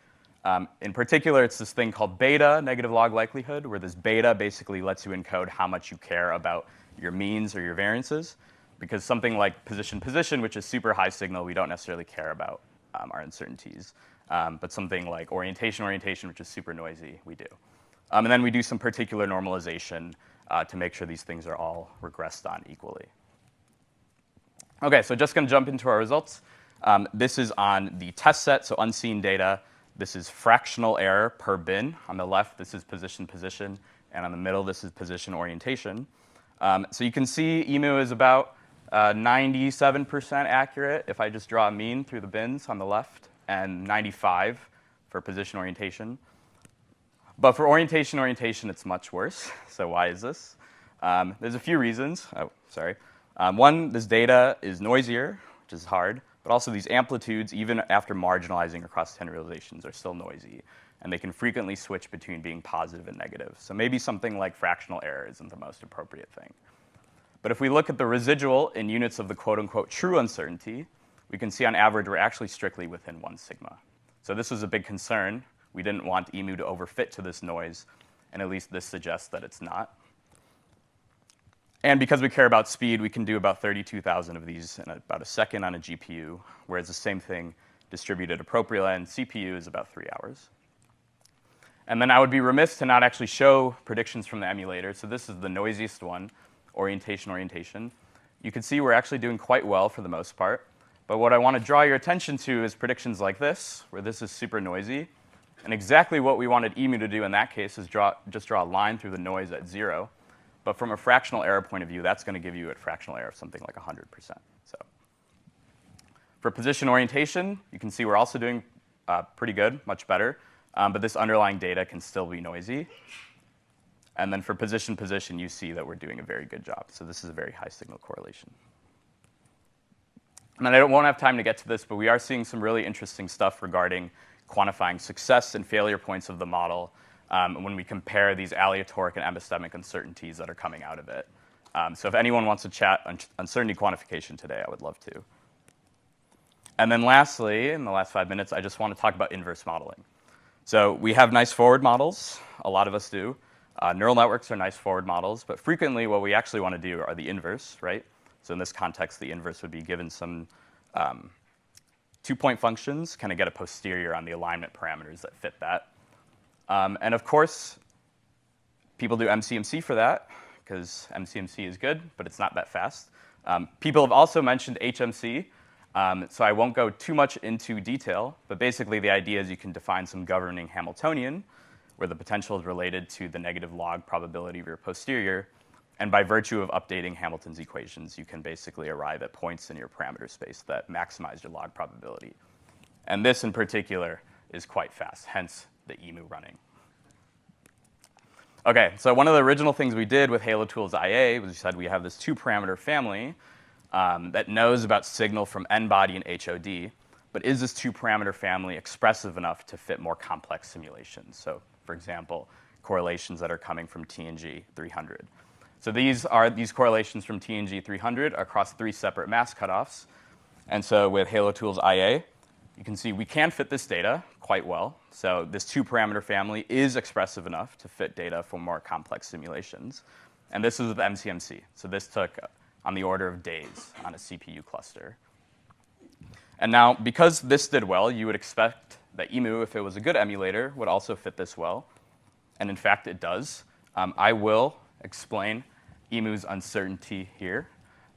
In particular, it's this thing called beta, negative log likelihood, where this beta basically lets you encode how much you care about your means or your variances. Because something like position, which is super high signal, we don't necessarily care about our uncertainties. But something like orientation, which is super noisy, we do. And then we do some particular normalization to make sure these things are all regressed on equally. OK, so just going to jump into our results. This is on the test set, so unseen data. This is fractional error per bin. On the left, this is position. And on the middle, this is position orientation. So you can see EMU is about 97% accurate if I just draw a mean through the bins on the left, and 95 for position orientation. But for orientation, it's much worse. So why is this? There's a few reasons. Oh, sorry. One, this data is noisier, which is hard, but also these amplitudes, even after marginalizing across 10 realizations, are still noisy. And they can frequently switch between being positive and negative. So maybe something like fractional error isn't the most appropriate thing. But if we look at the residual in units of the quote-unquote true uncertainty, we can see on average we're actually strictly within 1 sigma. So this was a big concern. We didn't want EMU to overfit to this noise, and at least this suggests that it's not. And because we care about speed, we can do about 32,000 of these in about a second on a GPU, whereas the same thing distributed appropriately on CPU is about 3 hours. And then I would be remiss to not actually show predictions from the emulator. So this is the noisiest one, orientation. You can see we're actually doing quite well for the most part. But what I want to draw your attention to is predictions like this, where this is super noisy. And exactly what we wanted EMU to do in that case is just draw a line through the noise at 0. But from a fractional error point of view, that's going to give you a fractional error of something like 100%. So for position orientation, you can see we're also doing pretty good, much better. But this underlying data can still be noisy. And then for position, you see that we're doing a very good job. So this is a very high signal correlation. And then won't have time to get to this, but we are seeing some really interesting stuff regarding quantifying success and failure points of the model when we compare these aleatoric and epistemic uncertainties that are coming out of it. So if anyone wants to chat on uncertainty quantification today, I would love to. And then lastly, in the last 5 minutes, I just want to talk about inverse modeling. So we have nice forward models. A lot of us do. Neural networks are nice forward models. But frequently, what we actually want to do are the inverse, right? So in this context, the inverse would be given some 2-point functions, kind of get a posterior on the alignment parameters that fit that. And of course, people do MCMC for that, because MCMC is good, but it's not that fast. People have also mentioned HMC. So I won't go too much into detail, but basically the idea is you can define some governing Hamiltonian, where the potential is related to the negative log probability of your posterior. And by virtue of updating Hamilton's equations, you can basically arrive at points in your parameter space that maximize your log probability. And this in particular is quite fast, hence the EMU running. OK, so one of the original things we did with Halo Tools IA was we said we have this 2-parameter family that knows about signal from n-body and HOD, but is this 2-parameter family expressive enough to fit more complex simulations? So for example, correlations that are coming from TNG 300. So these are these correlations from TNG 300 across 3 separate mass cutoffs. And so with Halo Tools IA, you can see we can fit this data quite well. So this 2-parameter family is expressive enough to fit data for more complex simulations. And this is with MCMC. So this took on the order of days on a CPU cluster. And now, because this did well, you would expect that EMU, if it was a good emulator, would also fit this well. And in fact, it does. I will explain EMU's uncertainty here.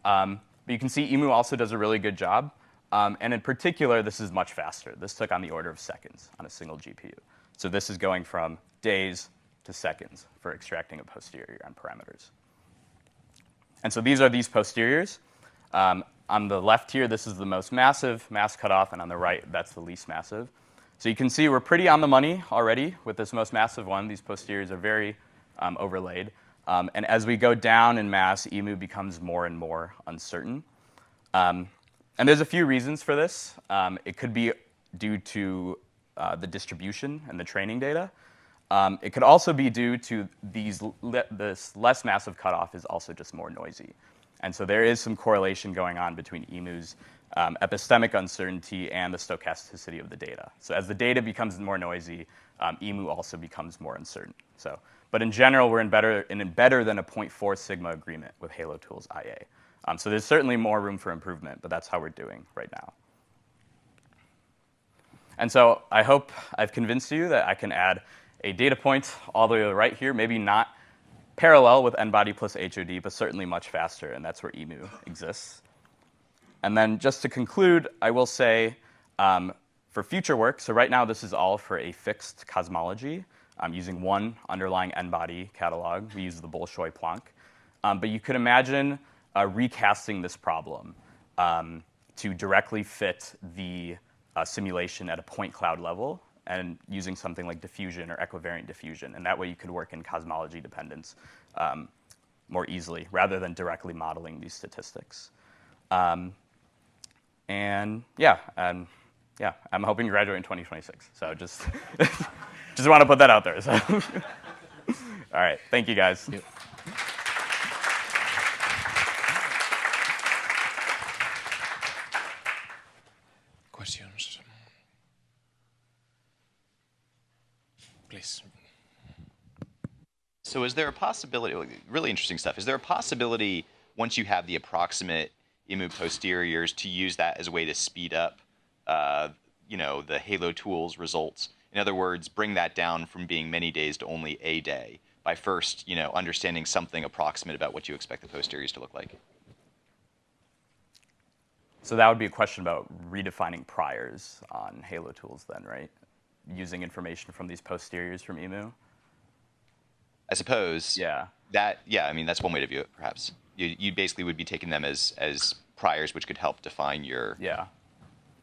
But you can see EMU also does a really good job. And in particular, this is much faster. This took on the order of seconds on a single GPU. So this is going from days to seconds for extracting a posterior on parameters. And so these are these posteriors. On the left here, this is the most massive mass cutoff, and on the right, that's the least massive. So you can see we're pretty on the money already with this most massive one. These posteriors are very overlaid. And as we go down in mass, EMU becomes more and more uncertain. And there's a few reasons for this. It could be due to the distribution and the training data. It could also be due to this less massive cutoff is also just more noisy. And so there is some correlation going on between EMU's epistemic uncertainty and the stochasticity of the data. So as the data becomes more noisy, EMU also becomes more uncertain. But in general, we're in better than a 0.4 sigma agreement with Halo Tools IA. So there's certainly more room for improvement, but that's how we're doing right now. And so I hope I've convinced you that I can add a data point all the way to the right here, maybe not parallel with n-body plus HOD, but certainly much faster, and that's where EMU exists. And then just to conclude, I will say for future work, so right now this is all for a fixed cosmology. I'm using one underlying n-body catalog. We use the Bolshoi-Planck. But you could imagine recasting this problem to directly fit the simulation at a point cloud level and using something like diffusion or equivariant diffusion. And that way you could work in cosmology dependence more easily rather than directly modeling these statistics. And yeah, I'm hoping to graduate in 2026. So just just want to put that out there. So. All right, thank you guys. Yep. Questions? Please. So is there a possibility, really interesting stuff, is there a possibility once you have the approximate IMU posteriors to use that as a way to speed up the Halo tools results? In other words, bring that down from being many days to only a day by first, understanding something approximate about what you expect the posteriors to look like. So that would be a question about redefining priors on Halo tools then, right? Using information from these posteriors from IMU? I suppose. Yeah. That's one way to view it, perhaps. You basically would be taking them as priors, which could help define your... Yeah.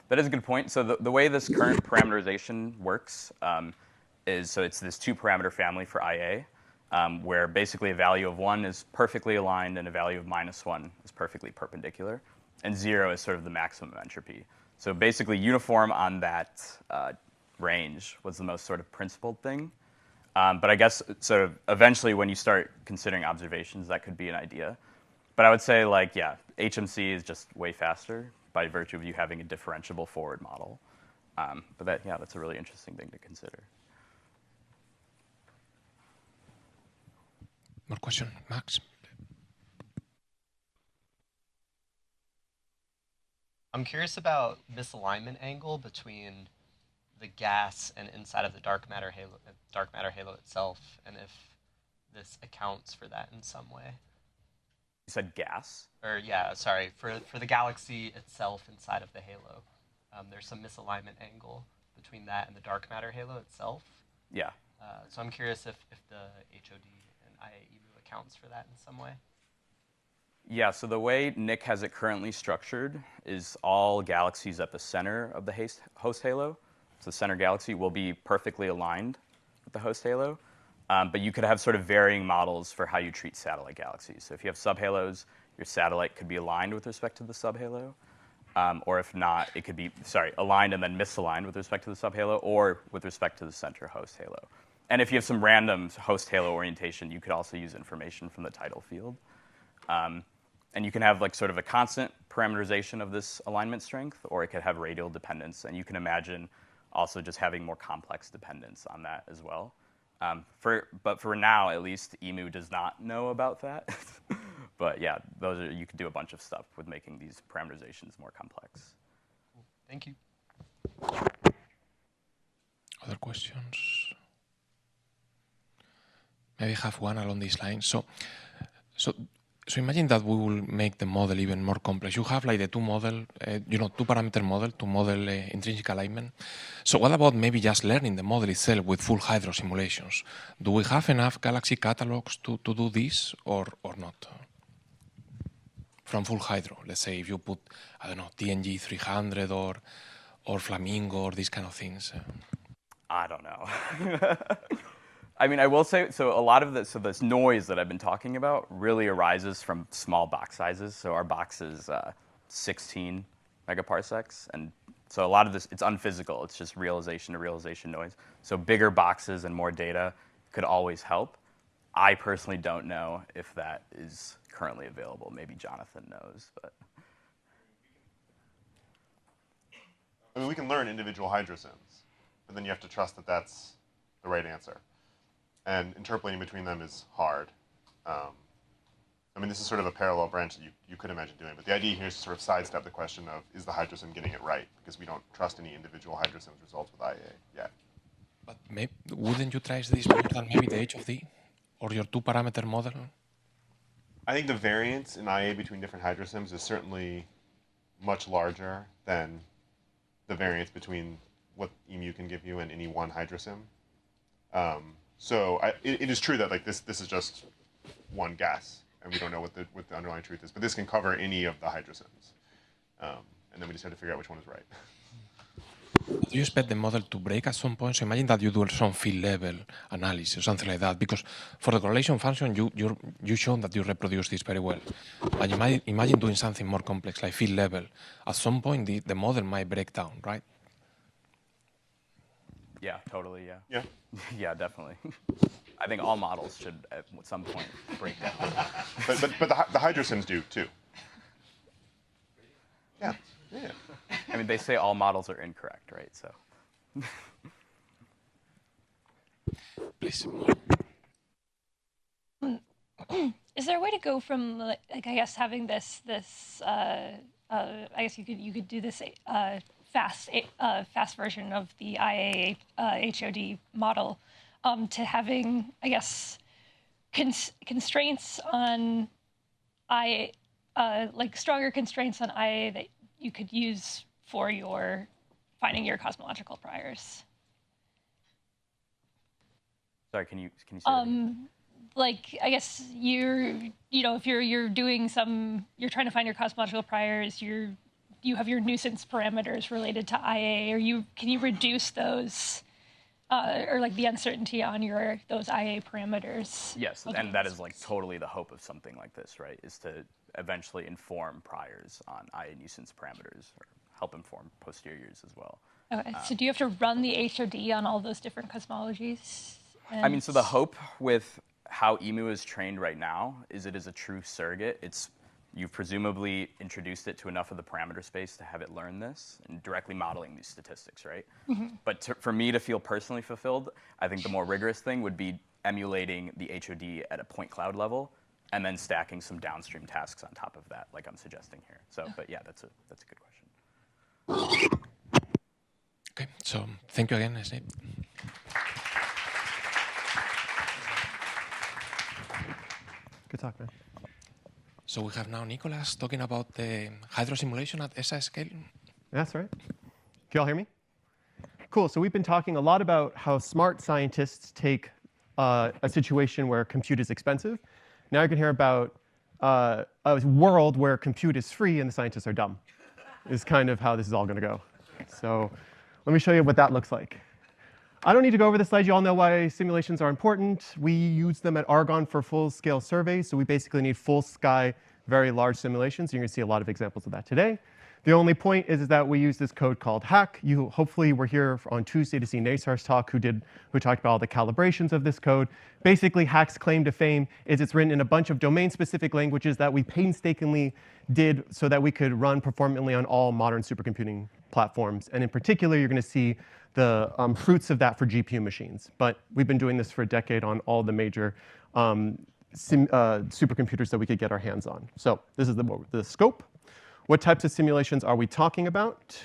That is a good point. So the way this current parameterization works is, so it's this 2-parameter family for IA, where basically a value of 1 is perfectly aligned and a value of -1 is perfectly perpendicular. And 0 is sort of the maximum entropy. So basically uniform on that range was the most sort of principled thing. But I guess sort of eventually when you start considering observations, that could be an idea. But I would say HMC is just way faster by virtue of you having a differentiable forward model. But that's a really interesting thing to consider. More question, Max? I'm curious about misalignment angle between the gas and inside of the dark matter halo itself, and if this accounts for that in some way. You said gas? Or for the galaxy itself inside of the halo, there's some misalignment angle between that and the dark matter halo itself. Yeah. So I'm curious if the HOD and IAEMU accounts for that in some way. Yeah, so the way Nick has it currently structured is all galaxies at the center of the host halo, so the center galaxy, will be perfectly aligned with the host halo. But you could have sort of varying models for how you treat satellite galaxies. So if you have subhalos, your satellite could be aligned with respect to the subhalo. Or if not, it could be, aligned and then misaligned with respect to the subhalo or with respect to the center host halo. And if you have some random host halo orientation, you could also use information from the tidal field. And you can have sort of a constant parameterization of this alignment strength, or it could have radial dependence. And you can imagine also just having more complex dependence on that as well. But for now, at least, EMU does not know about that. But yeah, you could do a bunch of stuff with making these parameterizations more complex. Cool. Thank you. Other questions? Maybe have one along these lines. So imagine that we will make the model even more complex. You have the two-parameter model to model intrinsic alignment. So what about maybe just learning the model itself with full hydro simulations? Do we have enough galaxy catalogs to do this or not? From full hydro, let's say if you put, I don't know, TNG 300 or Flamingo or these kind of things. I don't know. I mean, I will say, so a lot of this noise that I've been talking about really arises from small box sizes. So our box is 16 megaparsecs. And so a lot of this, it's unphysical. It's just realization to realization noise. So bigger boxes and more data could always help. I personally don't know if that is currently available. Maybe Jonathan knows, but. I mean, we can learn individual hydrosims, but then you have to trust that that's the right answer. And interpolating between them is hard. I mean, this is sort of a parallel branch that you could imagine doing, but the idea here is to sort of sidestep the question of, is the hydrosim getting it right? Because we don't trust any individual hydrosim's results with IA yet. But wouldn't you trace this more than maybe the HOD or your two-parameter model? I think the variance in IA between different hydrosims is certainly much larger than the variance between what EMU can give you and any one hydrosim. So it is true that this is just one guess, and we don't know what the underlying truth is. But this can cover any of the hydrosims, and then we just have to figure out which one is right. Do you expect the model to break at some point? So imagine that you do some field level analysis or something like that, because for the correlation function, you shown that you reproduce this very well. But you might imagine doing something more complex, like field level. At some point, the model might break down, right? Yeah, totally, yeah. Yeah. Yeah, definitely. I think all models should at some point break down. But the hydrosims do too. Yeah. Yeah. I mean, they say all models are incorrect, right? So. Please. Is there a way to go from, like I guess, having this I guess you could do this fast version of the IA HOD model to having, I guess, constraints on IA, like stronger constraints on IA that you could use for your finding your cosmological priors. Sorry, can you say that again? Like, I guess if you're doing you're trying to find your cosmological priors, you have your nuisance parameters related to IA, or can you reduce those, or like the uncertainty on those IA parameters? Yes, and that is like totally the hope of something like this, right? Is to eventually inform priors on IA nuisance parameters, or help inform posteriors as well. Okay, so do you have to run the HOD on all those different cosmologies? I mean, so the hope with how EMU is trained right now is it is a true surrogate. You've presumably introduced it to enough of the parameter space to have it learn this and directly modeling these statistics, right? Mm-hmm. But for me to feel personally fulfilled, I think the more rigorous thing would be emulating the HOD at a point cloud level and then stacking some downstream tasks on top of that, like I'm suggesting here. So, but yeah, that's a good question. Okay, so thank you again, Sneh. Good talk, man. So we have now Nicholas talking about the hydro simulation at SI scale. That's right. Can you all hear me? Cool. So we've been talking a lot about how smart scientists take a situation where compute is expensive. Now you can hear about a world where compute is free and the scientists are dumb, is kind of how this is all going to go. So let me show you what that looks like. I don't need to go over this slide. You all know why simulations are important. We use them at Argonne for full-scale surveys. So we basically need full-sky, very large simulations. You're going to see a lot of examples of that today. The only point is that we use this code called HACK. You hopefully were here on Tuesday to see Naysar's talk who talked about all the calibrations of this code. Basically, HACK's claim to fame is it's written in a bunch of domain-specific languages that we painstakingly did so that we could run performantly on all modern supercomputing platforms. And in particular, you're going to see the fruits of that for GPU machines. But we've been doing this for a decade on all the major supercomputers that we could get our hands on. So this is the scope. What types of simulations are we talking about?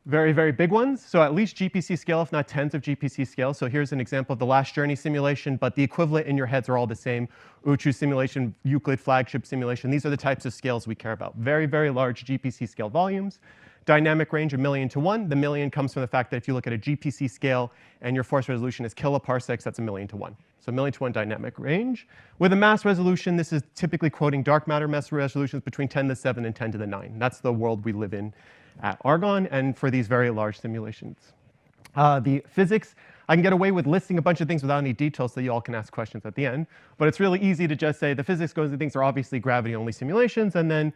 Very, very big ones. So at least GPC scale, if not tens of GPC scale. So here's an example of the last journey simulation, but the equivalent in your heads are all the same. Uchu simulation, Euclid flagship simulation. These are the types of scales we care about. Very, very large GPC scale volumes. Dynamic range, 1,000,000 to 1. The million comes from the fact that if you look at a GPC scale and your force resolution is kiloparsecs, that's 1,000,000 to 1. So 1,000,000 to 1 dynamic range. With a mass resolution, this is typically quoting dark matter mass resolutions between 10 to the 7 and 10 to the 9. That's the world we live in at Argonne and for these very large simulations. The physics, I can get away with listing a bunch of things without any details so you all can ask questions at the end. But it's really easy to just say the physics goes and things are obviously gravity-only simulations, and then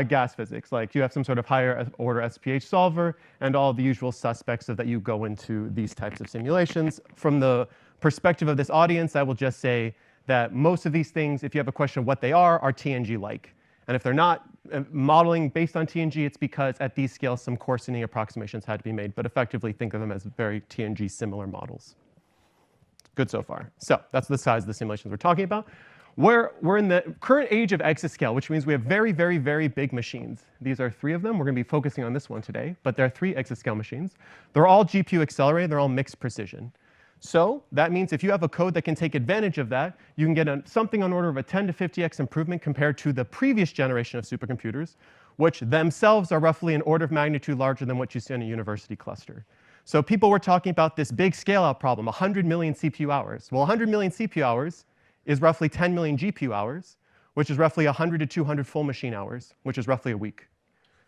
gas physics. Like you have some sort of higher order SPH solver and all the usual suspects of that you go into these types of simulations. From the perspective of this audience, I will just say that most of these things, if you have a question of what they are TNG-like. And if they're not modeling based on TNG, it's because at these scales, some coarsening approximations had to be made. But effectively, think of them as very TNG-similar models. Good so far. So that's the size of the simulations we're talking about. We're in the current age of exascale, which means we have very, very, very big machines. These are 3 of them. We're going to be focusing on this one today. But there are 3 exascale machines. They're all GPU accelerated. They're all mixed precision. So that means if you have a code that can take advantage of that, you can get something on order of a 10 to 50x improvement compared to the previous generation of supercomputers, which themselves are roughly an order of magnitude larger than what you see in a university cluster. So people were talking about this big scale-out problem, 100 million CPU hours. Well, 100 million CPU hours is roughly 10 million GPU hours, which is roughly 100 to 200 full machine hours, which is roughly a week.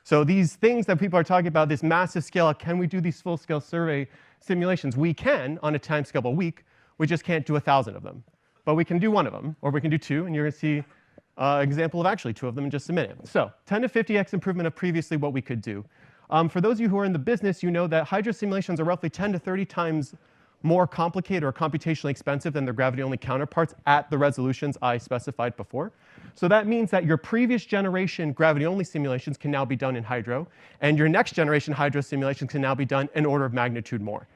So these things that people are talking about, this massive scale, can we do these full-scale survey simulations? We can on a time scale of a week. We just can't do 1,000 of them. But we can do one of them, or we can do two, and you're going to see an example of actually two of them in just a minute. So 10 to 50x improvement of previously what we could do. For those of you who are in the business, you know that hydro simulations are roughly 10 to 30 times more complicated or computationally expensive than their gravity-only counterparts at the resolutions I specified before. So that means that your previous generation gravity-only simulations can now be done in hydro, and your next generation hydro simulations can now be done an order of magnitude more.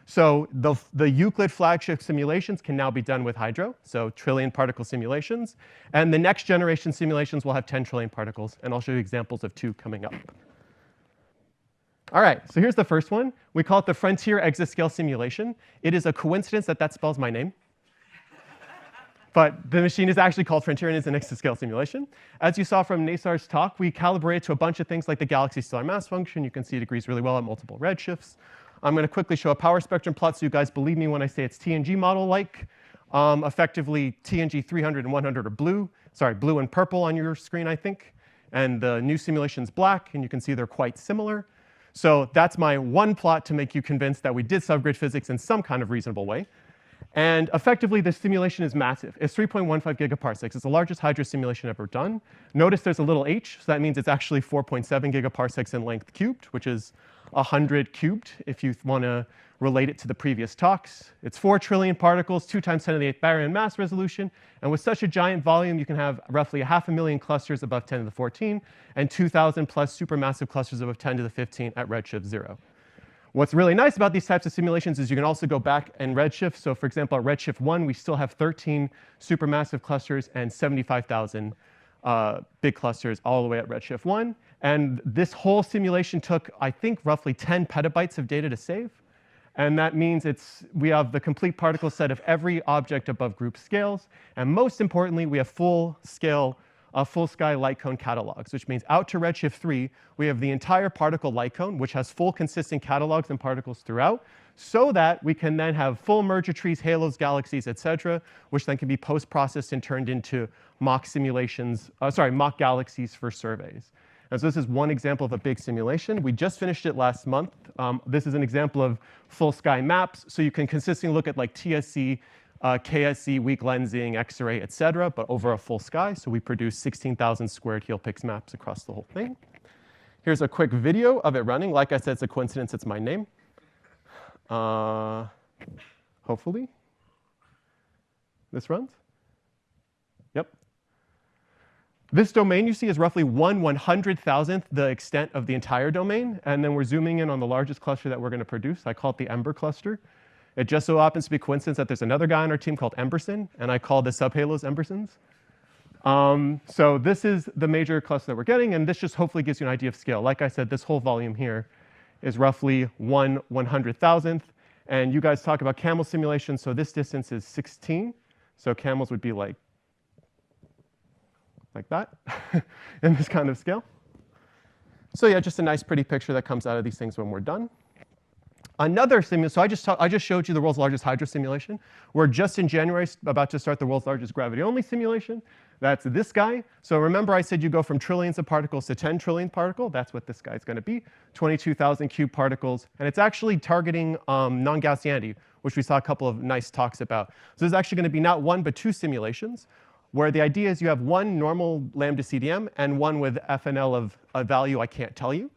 So the Euclid flagship simulations can now be done with hydro, so trillion particle simulations. And the next generation simulations will have 10 trillion particles, and I'll show you examples of two coming up. All right, so here's the first one. We call it the Frontiere exascale simulation. It is a coincidence that that spells my name. But the machine is actually called Frontiere and is an exascale simulation. As you saw from Nesar's talk, we calibrated to a bunch of things like the galaxy stellar mass function. You can see it agrees really well at multiple redshifts. I'm going to quickly show a power spectrum plot so you guys believe me when I say it's TNG model-like. Effectively, TNG 300 and 100 are blue. Sorry, blue and purple on your screen, I think. And the new simulation's black, and you can see they're quite similar. So that's my one plot to make you convinced that we did subgrid physics in some kind of reasonable way. And effectively, this simulation is massive. It's 3.15 gigaparsecs. It's the largest hydro simulation ever done. Notice there's a little h, so that means it's actually 4.7 gigaparsecs in length cubed, which is 100 cubed if you want to relate it to the previous talks. It's 4 trillion particles, 2 times 10 to the 8th baryon mass resolution. And with such a giant volume, you can have roughly 500,000 clusters above 10 to the 14 and 2,000 plus supermassive clusters above 10 to the 15 at redshift 0. What's really nice about these types of simulations is you can also go back and redshift. So for example, at redshift 1, we still have 13 supermassive clusters and 75,000 big clusters all the way at redshift 1. And this whole simulation took, I think, roughly 10 petabytes of data to save. And that means we have the complete particle set of every object above group scales. And most importantly, we have full sky light cone catalogs, which means out to redshift 3, we have the entire particle light cone, which has full consistent catalogs and particles throughout, so that we can then have full merger trees, halos, galaxies, et cetera, which then can be post-processed and turned into mock simulations, mock galaxies for surveys. And so this is one example of a big simulation. We just finished it last month. This is an example of full sky maps. So you can consistently look at like TSC, KSC, weak lensing, X-ray, et cetera, but over a full sky. So we produce 16,000 squared helpix maps across the whole thing. Here's a quick video of it running. Like I said, it's a coincidence it's my name. Hopefully. This runs. Yep. This domain you see is roughly 1/100,000th the extent of the entire domain. And then we're zooming in on the largest cluster that we're going to produce. I call it the Ember cluster. It just so happens to be a coincidence that there's another guy on our team called Emberson, and I call the subhalos Embersons. So this is the major cluster that we're getting, and this just hopefully gives you an idea of scale. Like I said, this whole volume here is roughly 1/100,000th. And you guys talk about CAMELS simulation, so this distance is 16. So CAMELS would be like that in this kind of scale. So yeah, just a nice pretty picture that comes out of these things when we're done. Another simulation, so I just showed you the world's largest hydro simulation. We're just in January about to start the world's largest gravity-only simulation. That's this guy. So remember I said you go from trillions of particles to 10 trillion particle. That's what this guy's going to be, 22,000 cube particles. And it's actually targeting non-Gaussianity, which we saw a couple of nice talks about. So there's actually going to be not one, but two simulations, where the idea is you have one normal lambda CDM and one with FNL of a value I can't tell you.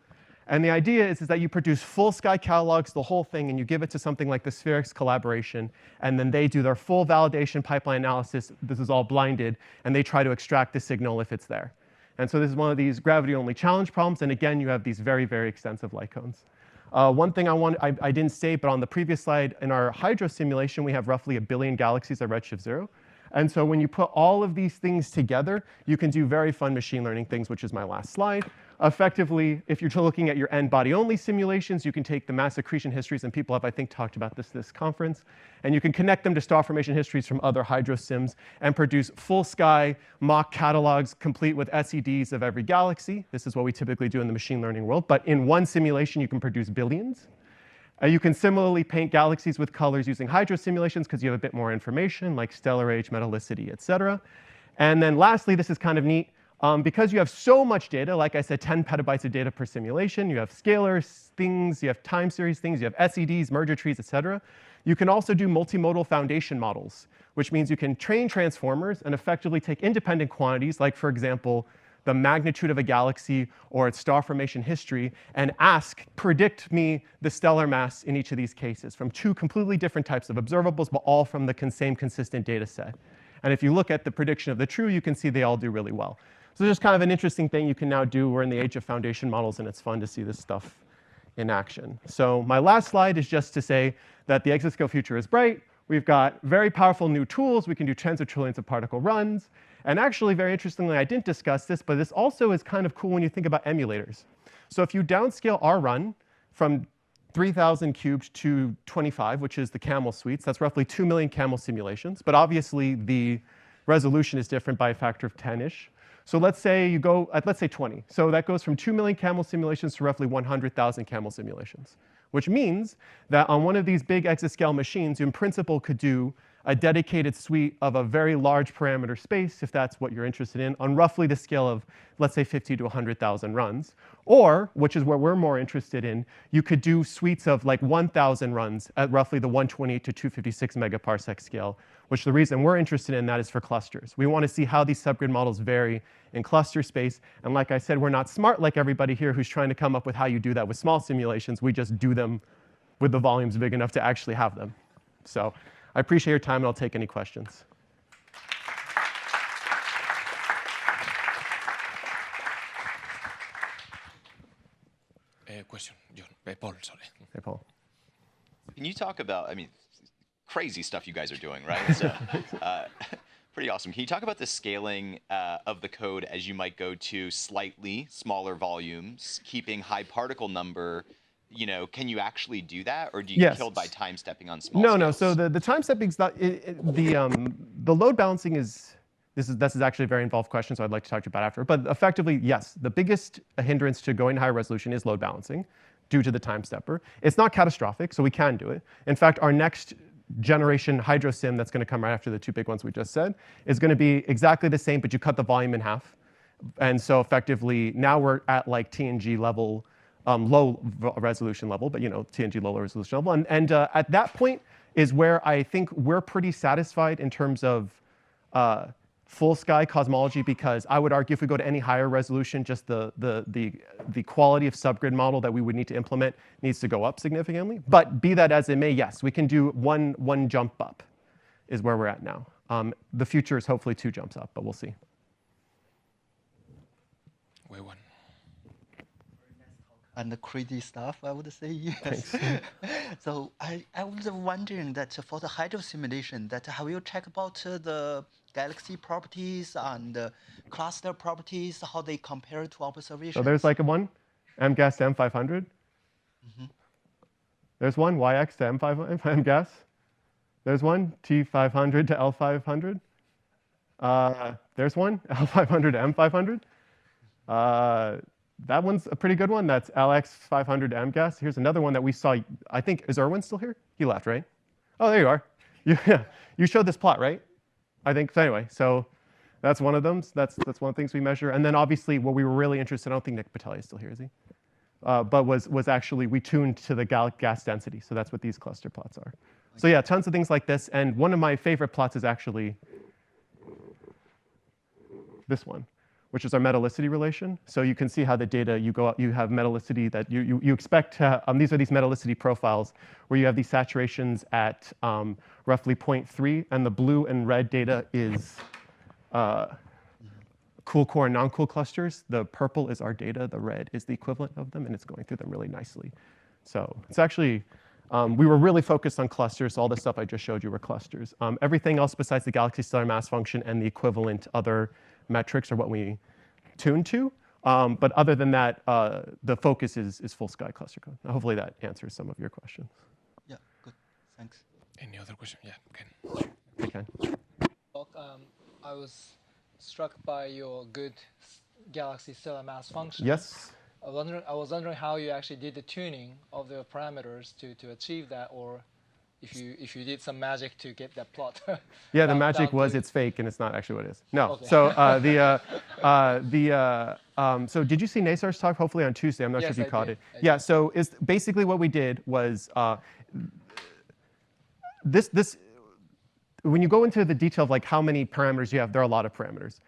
And the idea is that you produce full sky catalogs, the whole thing, and you give it to something like the Spherix collaboration, and then they do their full validation pipeline analysis. This is all blinded, and they try to extract the signal if it's there. And so this is one of these gravity-only challenge problems, and again, you have these very, very extensive light cones. One thing I didn't say, but on the previous slide, in our hydro simulation, we have roughly 1 billion galaxies at redshift 0. And so when you put all of these things together, you can do very fun machine learning things, which is my last slide. Effectively, if you're looking at your n-body-only simulations, you can take the mass accretion histories, and people have, I think, talked about this conference, and you can connect them to star formation histories from other hydro sims and produce full sky mock catalogs complete with SEDs of every galaxy. This is what we typically do in the machine learning world. But in one simulation, you can produce billions. You can similarly paint galaxies with colors using hydro simulations because you have a bit more information, like stellar age, metallicity, et cetera. And then lastly, this is kind of neat. Because you have so much data, like I said, 10 petabytes of data per simulation, you have scalars things, you have time series things, you have SEDs, merger trees, et cetera. You can also do multimodal foundation models, which means you can train transformers and effectively take independent quantities, like, for example, the magnitude of a galaxy or its star formation history, and predict me the stellar mass in each of these cases from two completely different types of observables, but all from the same consistent data set. And if you look at the prediction of the true, you can see they all do really well. So just kind of an interesting thing you can now do. We're in the age of foundation models, and it's fun to see this stuff in action. So my last slide is just to say that the exascale future is bright. We've got very powerful new tools. We can do tens of trillions of particle runs. And actually, very interestingly, I didn't discuss this, but this also is kind of cool when you think about emulators. So if you downscale our run from 3,000 cubes to 25, which is the CAMELS suites, that's roughly 2 million CAMELS simulations. But obviously, the resolution is different by a factor of 10-ish. So let's say you go at, let's say 20. So that goes from 2 million CAMELS simulations to roughly 100,000 CAMELS simulations, which means that on one of these big exascale machines, you in principle could do a dedicated suite of a very large parameter space, if that's what you're interested in, on roughly the scale of, let's say, 50 to 100,000 runs. Or, which is what we're more interested in, you could do suites of like 1,000 runs at roughly the 128 to 256 megaparsec scale, which the reason we're interested in that is for clusters. We want to see how these subgrid models vary in cluster space. And like I said, we're not smart like everybody here who's trying to come up with how you do that with small simulations. We just do them with the volumes big enough to actually have them. So I appreciate your time, and I'll take any questions. Question, John. Paul, sorry. Hey, Paul. Can you talk about, I mean, crazy stuff you guys are doing, right? So, pretty awesome. Can you talk about the scaling of the code as you might go to slightly smaller volumes, keeping high particle number? You know, can you actually do that, or do you get killed by time stepping on small scales? No. So the time stepping is not, the load balancing is, this is actually a very involved question, so I'd like to talk to you about after. But effectively, yes, the biggest hindrance to going higher resolution is load balancing due to the time stepper. It's not catastrophic, so we can do it. In fact, our next generation hydro sim that's going to come right after the two big ones we just said is going to be exactly the same, but you cut the volume in half. And so effectively, now we're at like TNG level, low resolution level, but TNG low resolution level. And at that point is where I think we're pretty satisfied in terms of full sky cosmology, because I would argue if we go to any higher resolution, just the quality of subgrid model that we would need to implement needs to go up significantly. But be that as it may, yes, we can do one jump up is where we're at now. The future is hopefully 2 jumps up, but we'll see. Way one. And the crazy stuff, I would say, yes. So I was wondering that for the hydro simulation, that have you checked about the galaxy properties and cluster properties, how they compare to observations? So there's like a one, MGAS to M500. There's one, YX to M500, MGAS. There's one, T500 to L500. There's one, L500 to M500. That one's a pretty good one. That's LX500 to MGAS. Here's another one that we saw. I think, is Erwin still here? He left, right? Oh, there you are. You showed this plot, right? I think, so anyway, so that's one of them. That's one of the things we measure. And then obviously what we were really interested in, I don't think Nick Patelli is still here, is he? But was actually, we tuned to the gas density. So that's what these cluster plots are. So yeah, tons of things like this. And one of my favorite plots is actually this one, which is our metallicity relation. So you can see how the data, you have metallicity that you expect to, these are these metallicity profiles where you have these saturations at roughly 0.3, and the blue and red data is cool core and non-cool clusters. The purple is our data, the red is the equivalent of them, and it's going through them really nicely. So it's actually, we were really focused on clusters. All the stuff I just showed you were clusters. Everything else besides the galaxy stellar mass function and the equivalent other metrics are what we tune to. But other than that, the focus is full sky cluster code. Now, hopefully that answers some of your questions. Yeah, good. Thanks. Any other question? Yeah, Ken. Hey, Ken. I was struck by your good galaxy stellar mass function. Yes. I was wondering how you actually did the tuning of the parameters to achieve that, or if you did some magic to get that plot. Yeah, the magic was it's fake and it's not actually what it is. No. Okay. So so did you see Naysar's talk? Hopefully on Tuesday. I'm not sure if you caught it. Yeah. So is basically what we did was this. When you go into the detail of like how many parameters you have, there are a lot of parameters.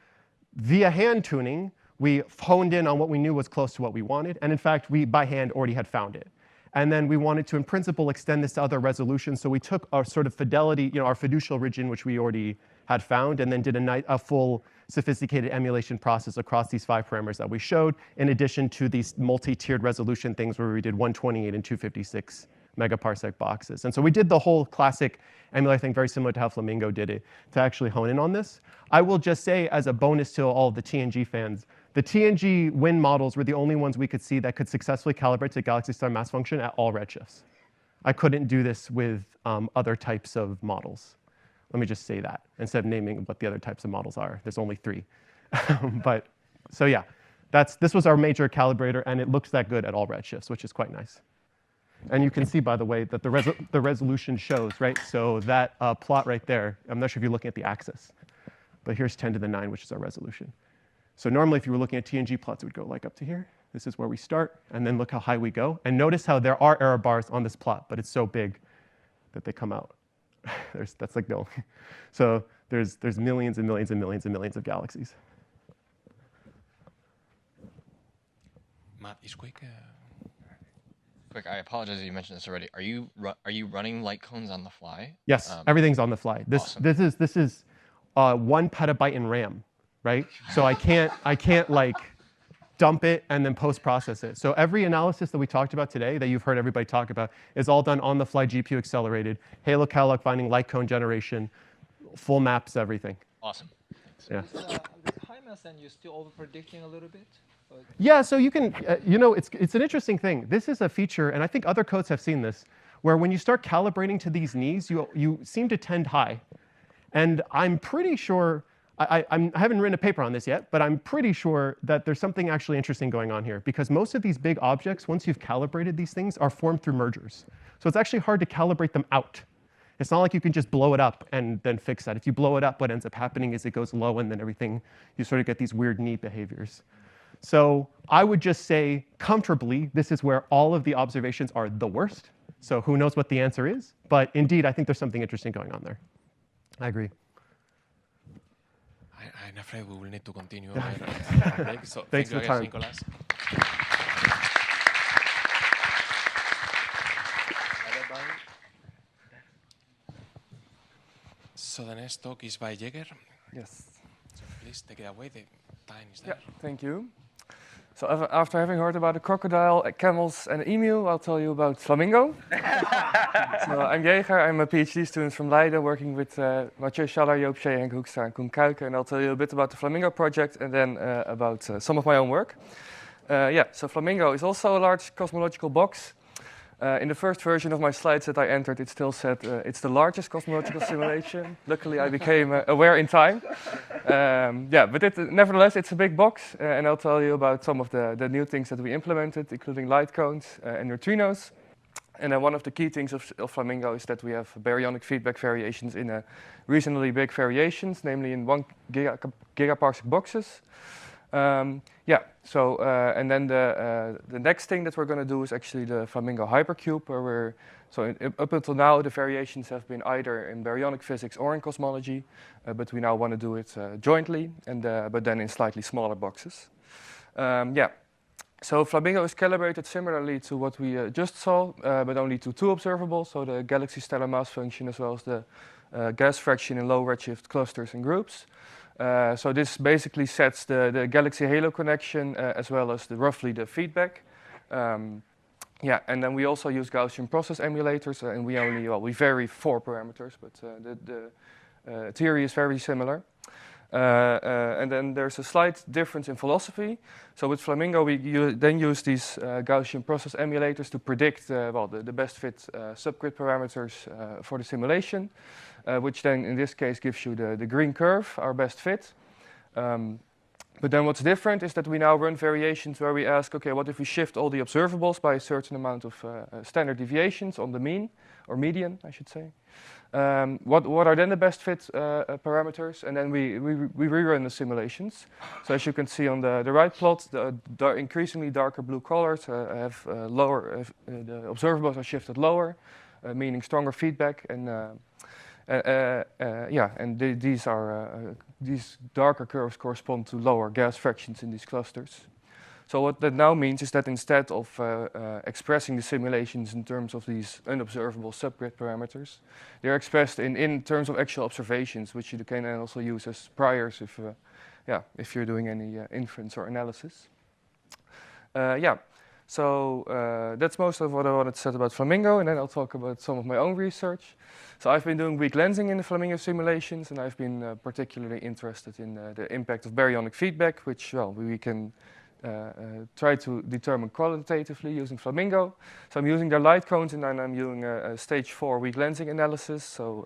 Via hand tuning, we honed in on what we knew was close to what we wanted, and in fact, we by hand already had found it. And then we wanted to, in principle, extend this to other resolutions. So we took our sort of fidelity, our fiducial region, which we already had found, and then did a full sophisticated emulation process across these 5 parameters that we showed, in addition to these multi-tiered resolution things where we did 128 and 256 megaparsec boxes. And so we did the whole classic emulator thing, very similar to how Flamingo did it, to actually hone in on this. I will just say, as a bonus to all of the TNG fans, the TNG wind models were the only ones we could see that could successfully calibrate to galaxy star mass function at all redshifts. I couldn't do this with other types of models. Let me just say that, instead of naming what the other types of models are. There's only 3. But, so yeah, this was our major calibrator, and it looks that good at all redshifts, which is quite nice. And you can see, by the way, that the resolution shows, right? So that plot right there, I'm not sure if you're looking at the axis, but here's 10 to the 9, which is our resolution. So normally, if you were looking at TNG plots, it would go like up to here. This is where we start, and then look how high we go. And notice how there are error bars on this plot, but it's so big that they come out. That's like no. So there's millions and millions and millions and millions of galaxies. Matt is quick. Quick, I apologize if you mentioned this already. Are you running light cones on the fly? Yes, everything's on the fly. Awesome. This is 1 petabyte in RAM, right? So I can't like dump it and then post-process it. So every analysis that we talked about today, that you've heard everybody talk about, is all done on the fly, GPU accelerated, Halo catalog finding, light cone generation, full maps, everything. Awesome. Yeah. With HIMAS, then you're still over-predicting a little bit? Yeah, so you can, it's an interesting thing. This is a feature, and I think other codes have seen this, where when you start calibrating to these knees, you seem to tend high. And I'm pretty sure, I haven't written a paper on this yet, but I'm pretty sure that there's something actually interesting going on here, because most of these big objects, once you've calibrated these things, are formed through mergers. So it's actually hard to calibrate them out. It's not like you can just blow it up and then fix that. If you blow it up, what ends up happening is it goes low, and then everything, you sort of get these weird knee behaviors. So I would just say, comfortably, this is where all of the observations are the worst. So who knows what the answer is? But indeed, I think there's something interesting going on there. I agree. I'm afraid we will need to continue. So Thanks for the time. Nicolas. So the next talk is by Jeger. Yes. So please take it away. The time is there. Yeah, thank you. So after having heard about a crocodile, camels, and an emu, I'll tell you about flamingo. So I'm Jeger. I'm a PhD student from Leiden, working with Mathieu Schaller, Joop Schee, Henk Hoekstra, and Koen Kuijken. And I'll tell you a bit about the Flamingo project, and then about some of my own work. So Flamingo is also a large cosmological box. In the first version of my slides that I entered, it still said it's the largest cosmological simulation. Luckily, I became aware in time. But nevertheless, it's a big box, and I'll tell you about some of the new things that we implemented, including light cones and neutrinos. And one of the key things of Flamingo is that we have baryonic feedback variations in reasonably big variations, namely in 1 gigaparsec boxes. And then the next thing that we're going to do is actually the Flamingo hypercube, where up until now the variations have been either in baryonic physics or in cosmology, but we now want to do it jointly, but then in slightly smaller boxes. So Flamingo is calibrated similarly to what we just saw, but only to 2 observables, so the galaxy stellar mass function as well as the gas fraction in low redshift clusters and groups. So this basically sets the galaxy halo connection as well as roughly the feedback. And then we also use Gaussian process emulators, and we vary 4 parameters, but the theory is very similar. And then there's a slight difference in philosophy. So with Flamingo, we then use these Gaussian process emulators to predict the best fit subgrid parameters for the simulation, which then in this case gives you the green curve, our best fit. But then what's different is that we now run variations where we ask, okay, what if we shift all the observables by a certain amount of standard deviations on the mean, or median, I should say. What are then the best fit parameters? And then we rerun the simulations. So as you can see on the right plot, the increasingly darker blue colors have lower, the observables are shifted lower, meaning stronger feedback. And these darker curves correspond to lower gas fractions in these clusters. So what that now means is that instead of expressing the simulations in terms of these unobservable subgrid parameters, they're expressed in terms of actual observations, which you can also use as priors if you're doing any inference or analysis. So that's most of what I wanted to say about Flamingo, and then I'll talk about some of my own research. So I've been doing weak lensing in the Flamingo simulations, and I've been particularly interested in the impact of baryonic feedback, which, well, we can try to determine qualitatively using Flamingo. So I'm using their light cones, and then I'm using a stage 4 weak lensing analysis, so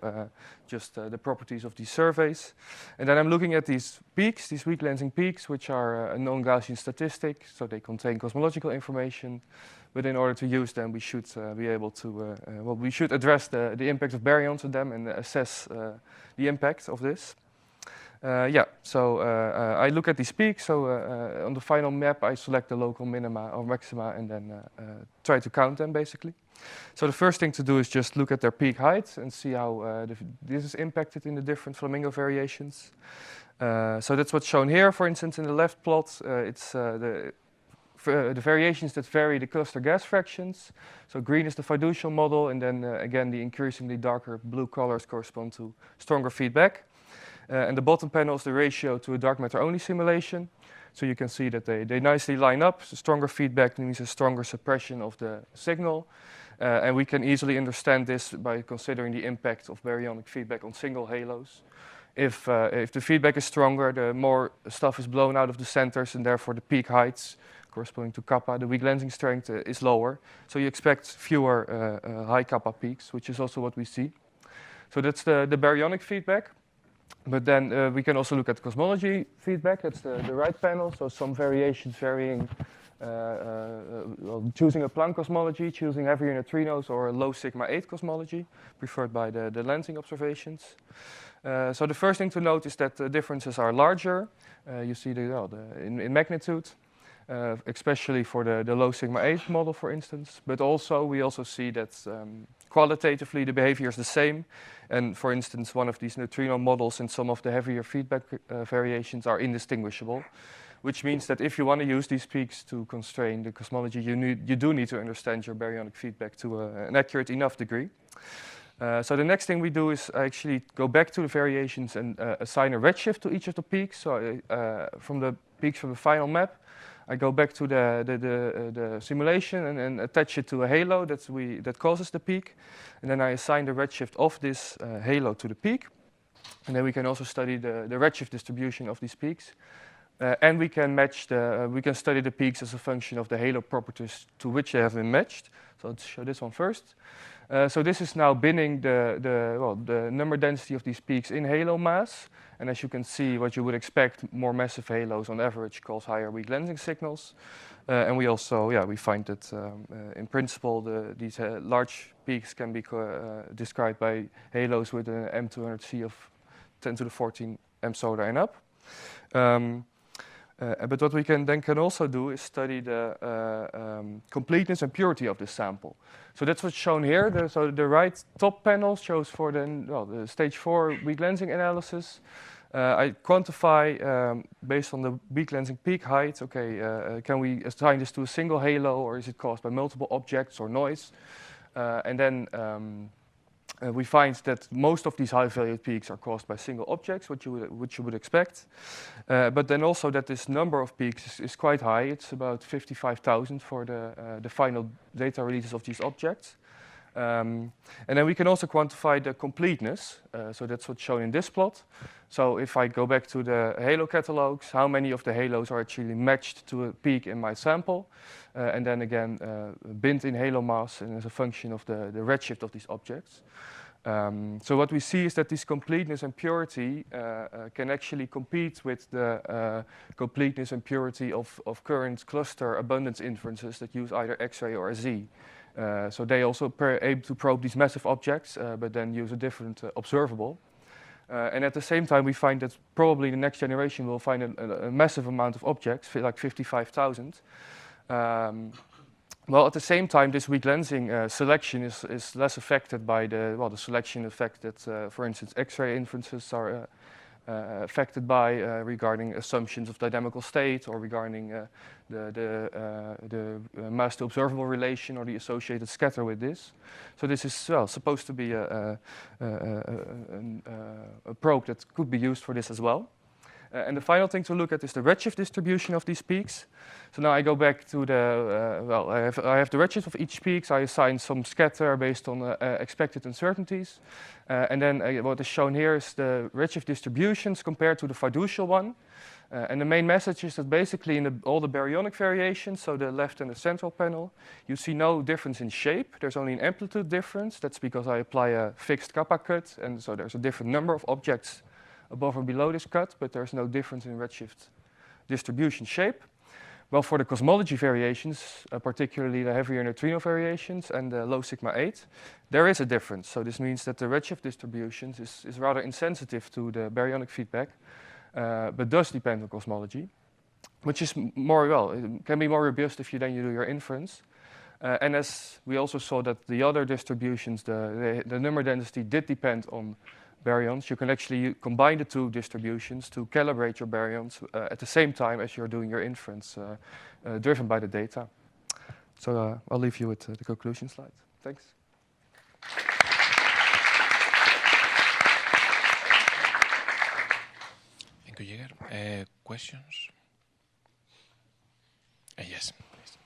just the properties of these surveys. And then I'm looking at these peaks, these weak lensing peaks, which are a known Gaussian statistic, so they contain cosmological information. But in order to use them, we should be able to, we should address the impact of baryons on them and assess the impact of this. I look at these peaks. So on the final map, I select the local minima or maxima and then try to count them, basically. So the first thing to do is just look at their peak height and see how this is impacted in the different Flamingo variations. So that's what's shown here. For instance, in the left plot, it's the variations that vary the cluster gas fractions. So green is the fiducial model, and then again, the increasingly darker blue colors correspond to stronger feedback. And the bottom panel is the ratio to a dark matter only simulation. So you can see that they nicely line up. So stronger feedback means a stronger suppression of the signal. And we can easily understand this by considering the impact of baryonic feedback on single halos. If the feedback is stronger, the more stuff is blown out of the centers, and therefore the peak heights corresponding to kappa, the weak lensing strength is lower. So you expect fewer high kappa peaks, which is also what we see. So that's the baryonic feedback. But then we can also look at cosmology feedback. That's the right panel. So some variations varying, choosing a Planck cosmology, choosing heavier neutrinos, or a low sigma 8 cosmology, preferred by the lensing observations. So the first thing to note is that the differences are larger. You see in magnitude, especially for the low sigma 8 model, for instance. But also we also see that qualitatively the behavior is the same. And for instance, one of these neutrino models and some of the heavier feedback variations are indistinguishable, which means that if you want to use these peaks to constrain the cosmology, you do need to understand your baryonic feedback to an accurate enough degree. So the next thing we do is actually go back to the variations and assign a redshift to each of the peaks. So from the peaks from the final map, I go back to the simulation and attach it to a halo that causes the peak. And then I assign the redshift of this halo to the peak. And then we can also study the redshift distribution of these peaks. And we can study the peaks as a function of the halo properties to which they have been matched. So let's show this one first. So this is now binning the number density of these peaks in halo mass. And as you can see, what you would expect, more massive halos on average cause higher weak lensing signals. And we also, we find that in principle, these large peaks can be described by halos with an M200C of 10 to the 14 M solar and up. But what we can also do is study the completeness and purity of this sample. So that's what's shown here. So the right top panel shows for the stage 4 weak lensing analysis. I quantify based on the weak lensing peak height. Okay, can we assign this to a single halo, or is it caused by multiple objects or noise? And then we find that most of these high-valued peaks are caused by single objects, which you would expect. But then also that this number of peaks is quite high. It's about 55,000 for the final data releases of these objects. And then we can also quantify the completeness. So that's what's shown in this plot. So if I go back to the halo catalogs, how many of the halos are actually matched to a peak in my sample? And then again, binned in halo mass and as a function of the redshift of these objects. So what we see is that this completeness and purity can actually compete with the completeness and purity of current cluster abundance inferences that use either X-ray or Z. So they also aim to probe these massive objects, but then use a different observable. And at the same time, we find that probably the next generation will find a massive amount of objects, like 55,000. Well, at the same time, this weak lensing selection is less affected by the selection effect that, for instance, X-ray inferences are affected by regarding assumptions of dynamical state or regarding the mass to observable relation or the associated scatter with this. So this is supposed to be a probe that could be used for this as well. And the final thing to look at is the redshift distribution of these peaks. So now I go back to the, I have the redshift of each peak. So I assign some scatter based on expected uncertainties. And then what is shown here is the redshift distributions compared to the fiducial one. And the main message is that basically in all the baryonic variations, so the left and the central panel, you see no difference in shape. There's only an amplitude difference. That's because I apply a fixed kappa cut. And so there's a different number of objects above or below this cut, but there's no difference in redshift distribution shape. Well, for the cosmology variations, particularly the heavier neutrino variations and the low sigma 8, there is a difference. So this means that the redshift distributions is rather insensitive to the baryonic feedback, but does depend on cosmology, which is it can be more robust if you then do your inference. And as we also saw that the other distributions, the number density did depend on baryons, you can actually combine the two distributions to calibrate your baryons at the same time as you're doing your inference, driven by the data. So I'll leave you with the conclusion slide. Thanks. Thank you, Jeger. Questions? Yes, please.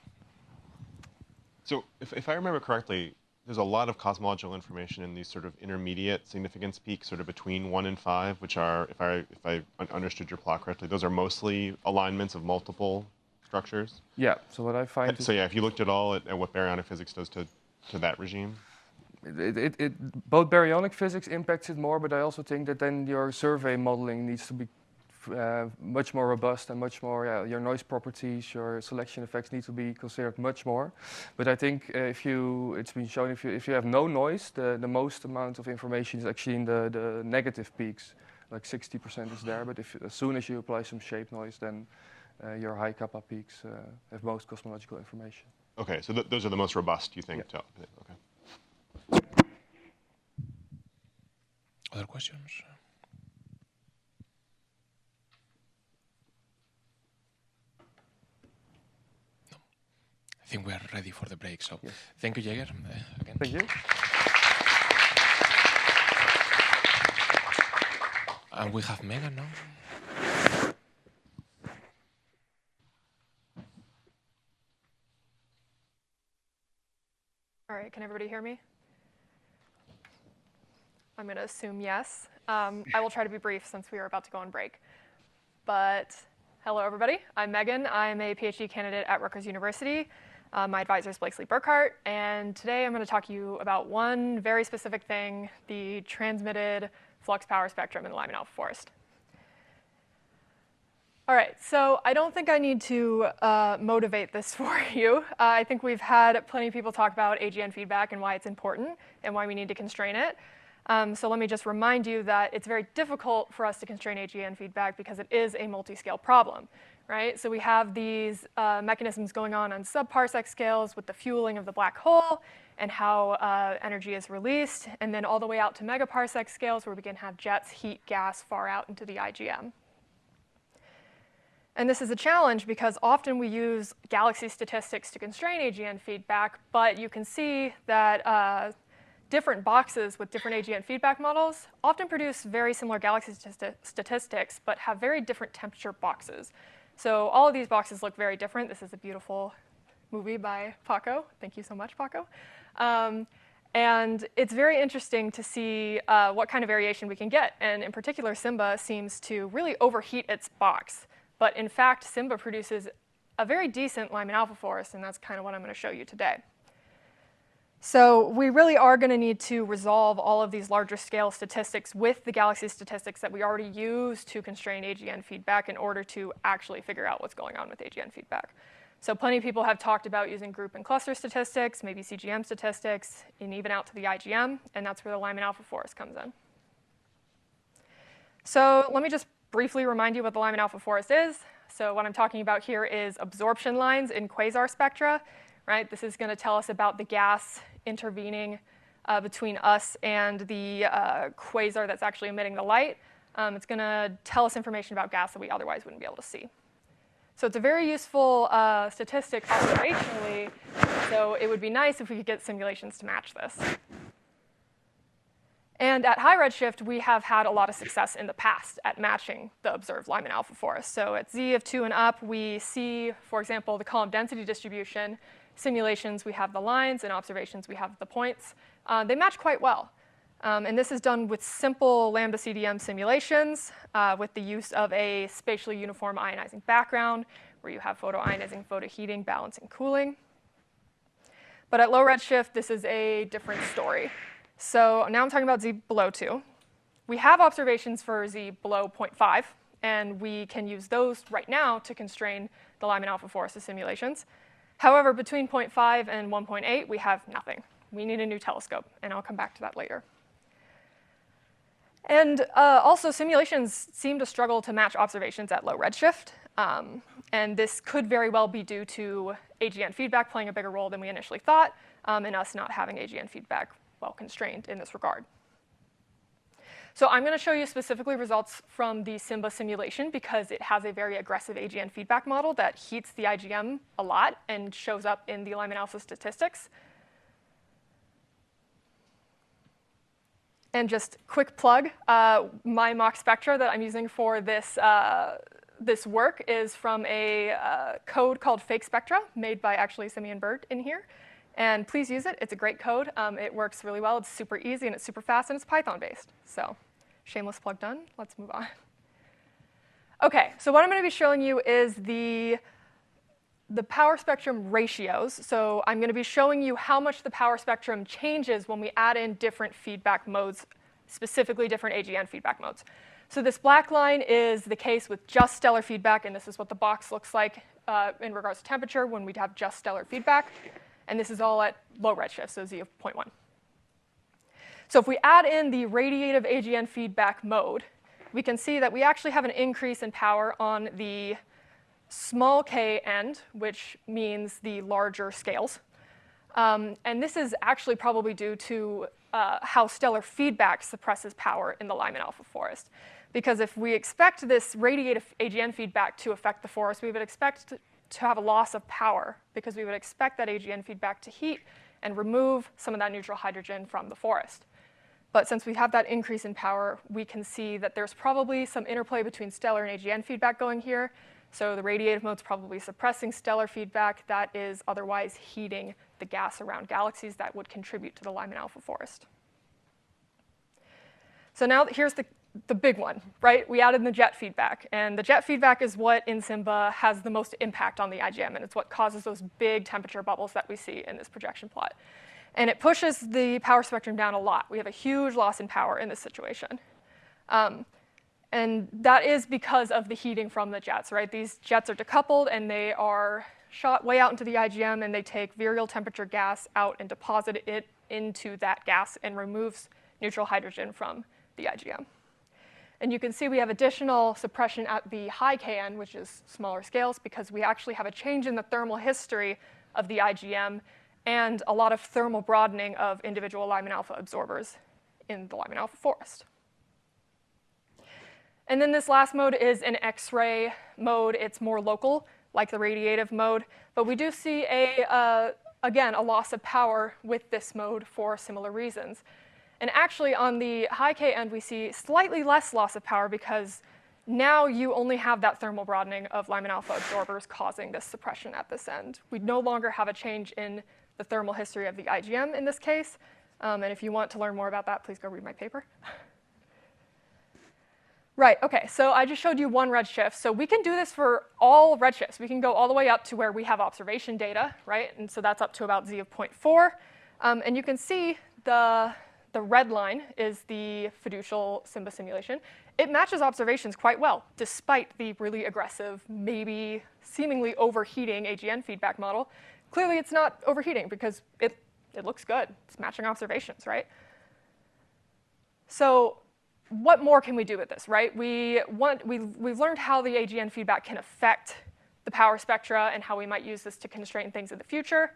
So if I remember correctly, there's a lot of cosmological information in these sort of intermediate significance peaks, sort of between 1 and 5, which are, if I understood your plot correctly, those are mostly alignments of multiple structures. Yeah. So what I find. So yeah, if you looked at all at what baryonic physics does to that regime. Both baryonic physics impacts it more, but I also think that then your survey modeling needs to be much more robust and much more, your noise properties, your selection effects need to be considered much more. But I think it's been shown if you have no noise, the most amount of information is actually in the negative peaks, like 60% is there. But as soon as you apply some shape noise, then your high kappa peaks have most cosmological information. Okay, so those are the most robust, you think? Yeah. Okay. Other questions? I think we are ready for the break. So yes. Thank you, Jeger, again. Thank you. And we have Megan now. All right, can everybody hear me? I'm going to assume yes. I will try to be brief since we are about to go on break. But hello, everybody. I'm Megan. I'm a PhD candidate at Rutgers University. My advisor is Blakesley Burkhart, and today I'm going to talk to you about one very specific thing, the transmitted flux power spectrum in the Lyman alpha forest. All right, so I don't think I need to motivate this for you. I think we've had plenty of people talk about AGN feedback and why it's important and why we need to constrain it. So let me just remind you that it's very difficult for us to constrain AGN feedback because it is a multi-scale problem. Right? So we have these mechanisms going on subparsec scales with the fueling of the black hole and how energy is released, and then all the way out to megaparsec scales where we can have jets, heat, gas far out into the IGM. And this is a challenge because often we use galaxy statistics to constrain AGN feedback, but you can see that different boxes with different AGN feedback models often produce very similar galaxy statistics, but have very different temperature boxes. So all of these boxes look very different. This is a beautiful movie by Paco. Thank you so much, Paco. And it's very interesting to see what kind of variation we can get. And in particular, Simba seems to really overheat its box. But in fact, Simba produces a very decent Lyman alpha forest, and that's kind of what I'm going to show you today. So we really are going to need to resolve all of these larger scale statistics with the galaxy statistics that we already use to constrain AGN feedback in order to actually figure out what's going on with AGN feedback. So plenty of people have talked about using group and cluster statistics, maybe CGM statistics, and even out to the IGM, and that's where the Lyman alpha forest comes in. So let me just briefly remind you what the Lyman alpha forest is. So what I'm talking about here is absorption lines in quasar spectra, right? This is going to tell us about the gas intervening between us and the quasar that's actually emitting the light. It's going to tell us information about gas that we otherwise wouldn't be able to see. So it's a very useful statistic observationally, so it would be nice if we could get simulations to match this. And at high redshift, we have had a lot of success in the past at matching the observed Lyman alpha forest. So at Z of 2 and up, we see, for example, the column density distribution. Simulations, we have the lines, and observations, we have the points. They match quite well. And this is done with simple lambda CDM simulations with the use of a spatially uniform ionizing background where you have photoionizing, photoheating, balancing, cooling. But at low redshift, this is a different story. So now I'm talking about Z below 2. We have observations for Z below 0.5, and we can use those right now to constrain the Lyman alpha forest simulations. However, between 0.5 and 1.8, we have nothing. We need a new telescope, and I'll come back to that later. And also, simulations seem to struggle to match observations at low redshift. And this could very well be due to AGN feedback playing a bigger role than we initially thought, and us not having AGN feedback well constrained in this regard. So I'm going to show you specifically results from the SIMBA simulation because it has a very aggressive AGN feedback model that heats the IGM a lot and shows up in the Lyman alpha statistics. And just quick plug, my mock spectra that I'm using for this, this work is from a code called Fake Spectra made by actually Simeon Bird in here. And please use it. It's a great code. It works really well. It's super easy, and it's super fast, and it's Python-based. So shameless plug done. Let's move on. OK, so what I'm going to be showing you is the power spectrum ratios. So I'm going to be showing you how much the power spectrum changes when we add in different feedback modes, specifically different AGN feedback modes. So this black line is the case with just stellar feedback, and this is what the box looks like in regards to temperature when we'd have just stellar feedback. And this is all at low redshift, so Z of 0.1. So if we add in the radiative AGN feedback mode, we can see that we actually have an increase in power on the small k end, which means the larger scales. And this is actually probably due to how stellar feedback suppresses power in the Lyman alpha forest. Because if we expect this radiative AGN feedback to affect the forest, we would expect to have a loss of power, because we would expect that AGN feedback to heat and remove some of that neutral hydrogen from the forest. But since we have that increase in power, we can see that there's probably some interplay between stellar and AGN feedback going here. So the radiative mode's probably suppressing stellar feedback that is otherwise heating the gas around galaxies that would contribute to the Lyman alpha forest. So now here's the big one, right? We added the jet feedback. And the jet feedback is what in SIMBA has the most impact on the IGM. And it's what causes those big temperature bubbles that we see in this projection plot. And it pushes the power spectrum down a lot. We have a huge loss in power in this situation. And that is because of the heating from the jets, right? These jets are decoupled, and they are shot way out into the IGM, and they take virial temperature gas out and deposit it into that gas and removes neutral hydrogen from the IGM. And you can see we have additional suppression at the high KN, which is smaller scales, because we actually have a change in the thermal history of the IGM and a lot of thermal broadening of individual Lyman alpha absorbers in the Lyman alpha forest. And then this last mode is an X-ray mode. It's more local, like the radiative mode. But we do see, again, a loss of power with this mode for similar reasons. And actually, on the high K end, we see slightly less loss of power because now you only have that thermal broadening of Lyman alpha absorbers causing this suppression at this end. We no longer have a change in the thermal history of the IGM in this case. And if you want to learn more about that, please go read my paper. Right, OK, so I just showed you one redshift. So we can do this for all redshifts. We can go all the way up to where we have observation data, right? And so that's up to about Z of 0.4. And you can see the red line is the fiducial SIMBA simulation. It matches observations quite well, despite the really aggressive, maybe seemingly overheating AGN feedback model. Clearly, it's not overheating because it looks good. It's matching observations, right? So what more can we do with this, right? We've learned how the AGN feedback can affect the power spectra and how we might use this to constrain things in the future.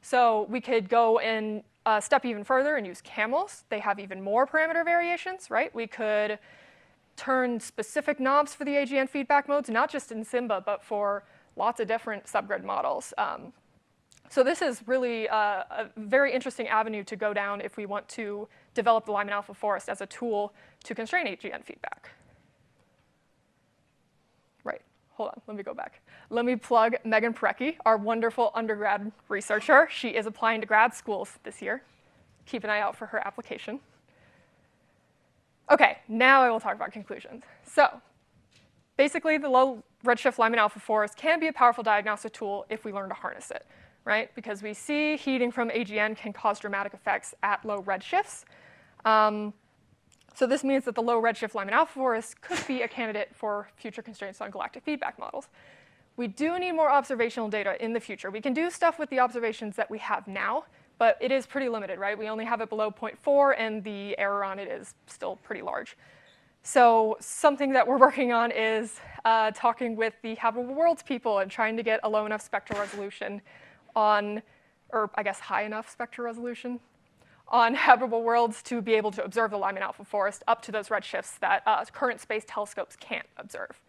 So we could go and step even further and use CAMELS. They have even more parameter variations, right? We could turn specific knobs for the AGN feedback modes, not just in SIMBA, but for lots of different subgrid models. So this is really a very interesting avenue to go down if we want to develop the Lyman alpha forest as a tool to constrain AGN feedback. Right, hold on, let me go back. Let me plug Megan Parecki, our wonderful undergrad researcher. She is applying to grad schools this year. Keep an eye out for her application. Okay, now I will talk about conclusions. So basically, the low redshift Lyman alpha forest can be a powerful diagnostic tool if we learn to harness it, right? Because we see heating from AGN can cause dramatic effects at low redshifts. So this means that the low redshift Lyman alpha forest could be a candidate for future constraints on galactic feedback models. We do need more observational data in the future. We can do stuff with the observations that we have now, but it is pretty limited, right? We only have it below 0.4, and the error on it is still pretty large. So something that we're working on is talking with the Habitable Worlds people and trying to get a low enough spectral resolution on, or I guess high enough spectral resolution on habitable worlds to be able to observe the Lyman alpha forest up to those redshifts that current space telescopes can't observe.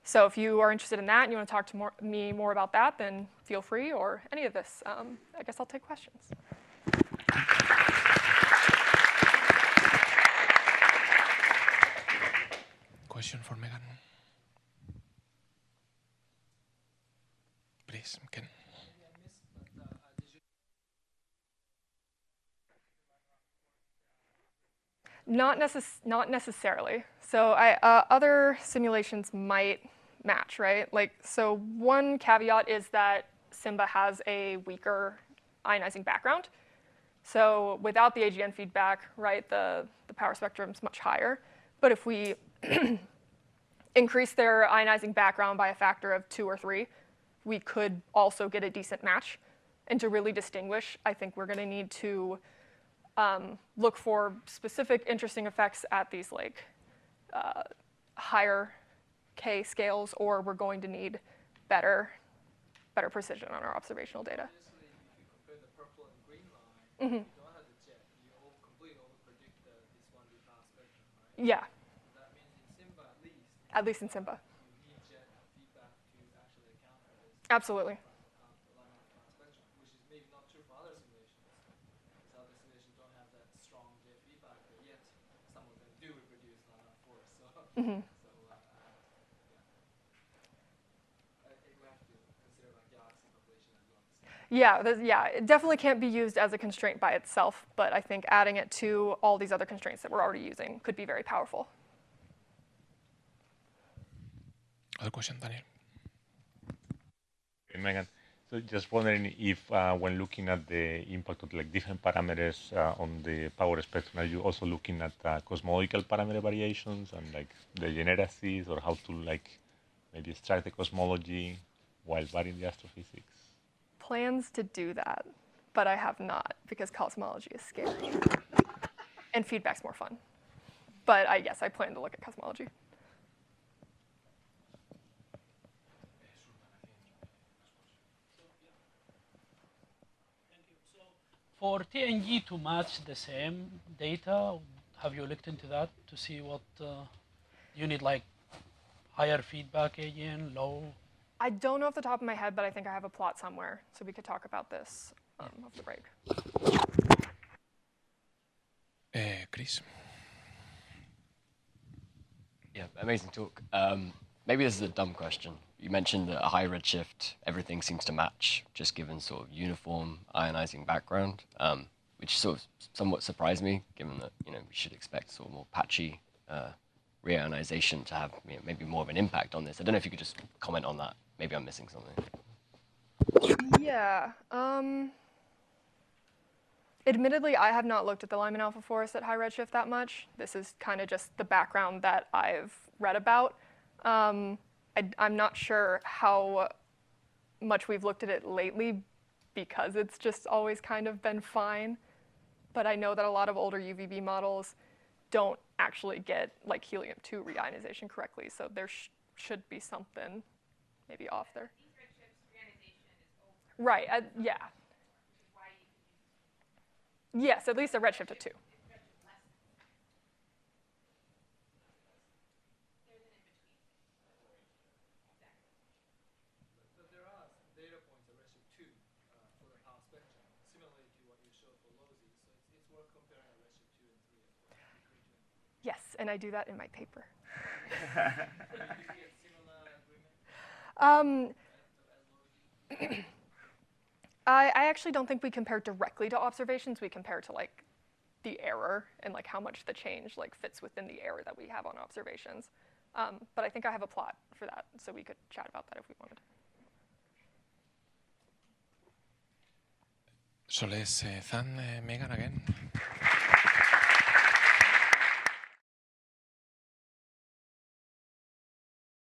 So if you are interested in that and you want to talk to me more about that, then feel free, or any of this. I guess I'll take questions. Question for Megan. Please, Ken. Not necessarily. So other simulations might match, right? Like, so one caveat is that SIMBA has a weaker ionizing background. So without the AGN feedback, right, the power spectrum is much higher. But if we increase their ionizing background by a factor of 2 or 3, we could also get a decent match. And to really distinguish, I think we're going to need to look for specific interesting effects at these like higher K scales, or we're going to need better precision on our observational data. If you compare the purple and green line, you don't have the jet. You completely overpredict this 1D power spectrum, right? Yeah. So that means in SIMBA, at least in SIMBA. You need jet feedback to actually account for this. Absolutely. The Lyman alpha spectrum, which is maybe not true for other simulations, because other simulations don't have that strong jet feedback, but yet some of them do reproduce Lyman alpha force. So, Mm-hmm. Yeah, it definitely can't be used as a constraint by itself, but I think adding it to all these other constraints that we're already using could be very powerful. Other question, Daniel. Hey, Megan, so just wondering if when looking at the impact of like different parameters on the power spectrum, are you also looking at cosmological parameter variations and like the degeneracies, or how to like maybe extract the cosmology while varying the astrophysics? Plans to do that, but I have not, because cosmology is scary and feedback's more fun. But yes, I plan to look at cosmology. For TNG to match the same data, have you looked into that to see what you need, like higher feedback again, low? I don't know off the top of my head, but I think I have a plot somewhere, so we could talk about this off the break. Chris. Yeah, amazing talk. Maybe this is a dumb question. You mentioned that a high redshift, everything seems to match, just given sort of uniform ionizing background, which sort of somewhat surprised me, given that we should expect sort of more patchy reionization to have maybe more of an impact on this. I don't know if you could just comment on that. Maybe I'm missing something. Yeah. Admittedly, I have not looked at the Lyman alpha forest at high redshift that much. This is kind of just the background that I've read about. I'm not sure how much we've looked at it lately because it's just always kind of been fine. But I know that a lot of older UVB models don't actually get like helium-2 reionization correctly, so there should be something maybe off there. Right, yeah. Yes, at least a redshift of 2. But there are data points at redshift 2 for the power spectrum, similarly to what you showed for low Z. So it's worth comparing at redshift 2 and 3 as well. Yes, and I do that in my paper. I actually don't think we compare directly to observations. We compare to like the error and like how much the change like fits within the error that we have on observations. But I think I have a plot for that, so we could chat about that if we wanted. So let's thank Megan again.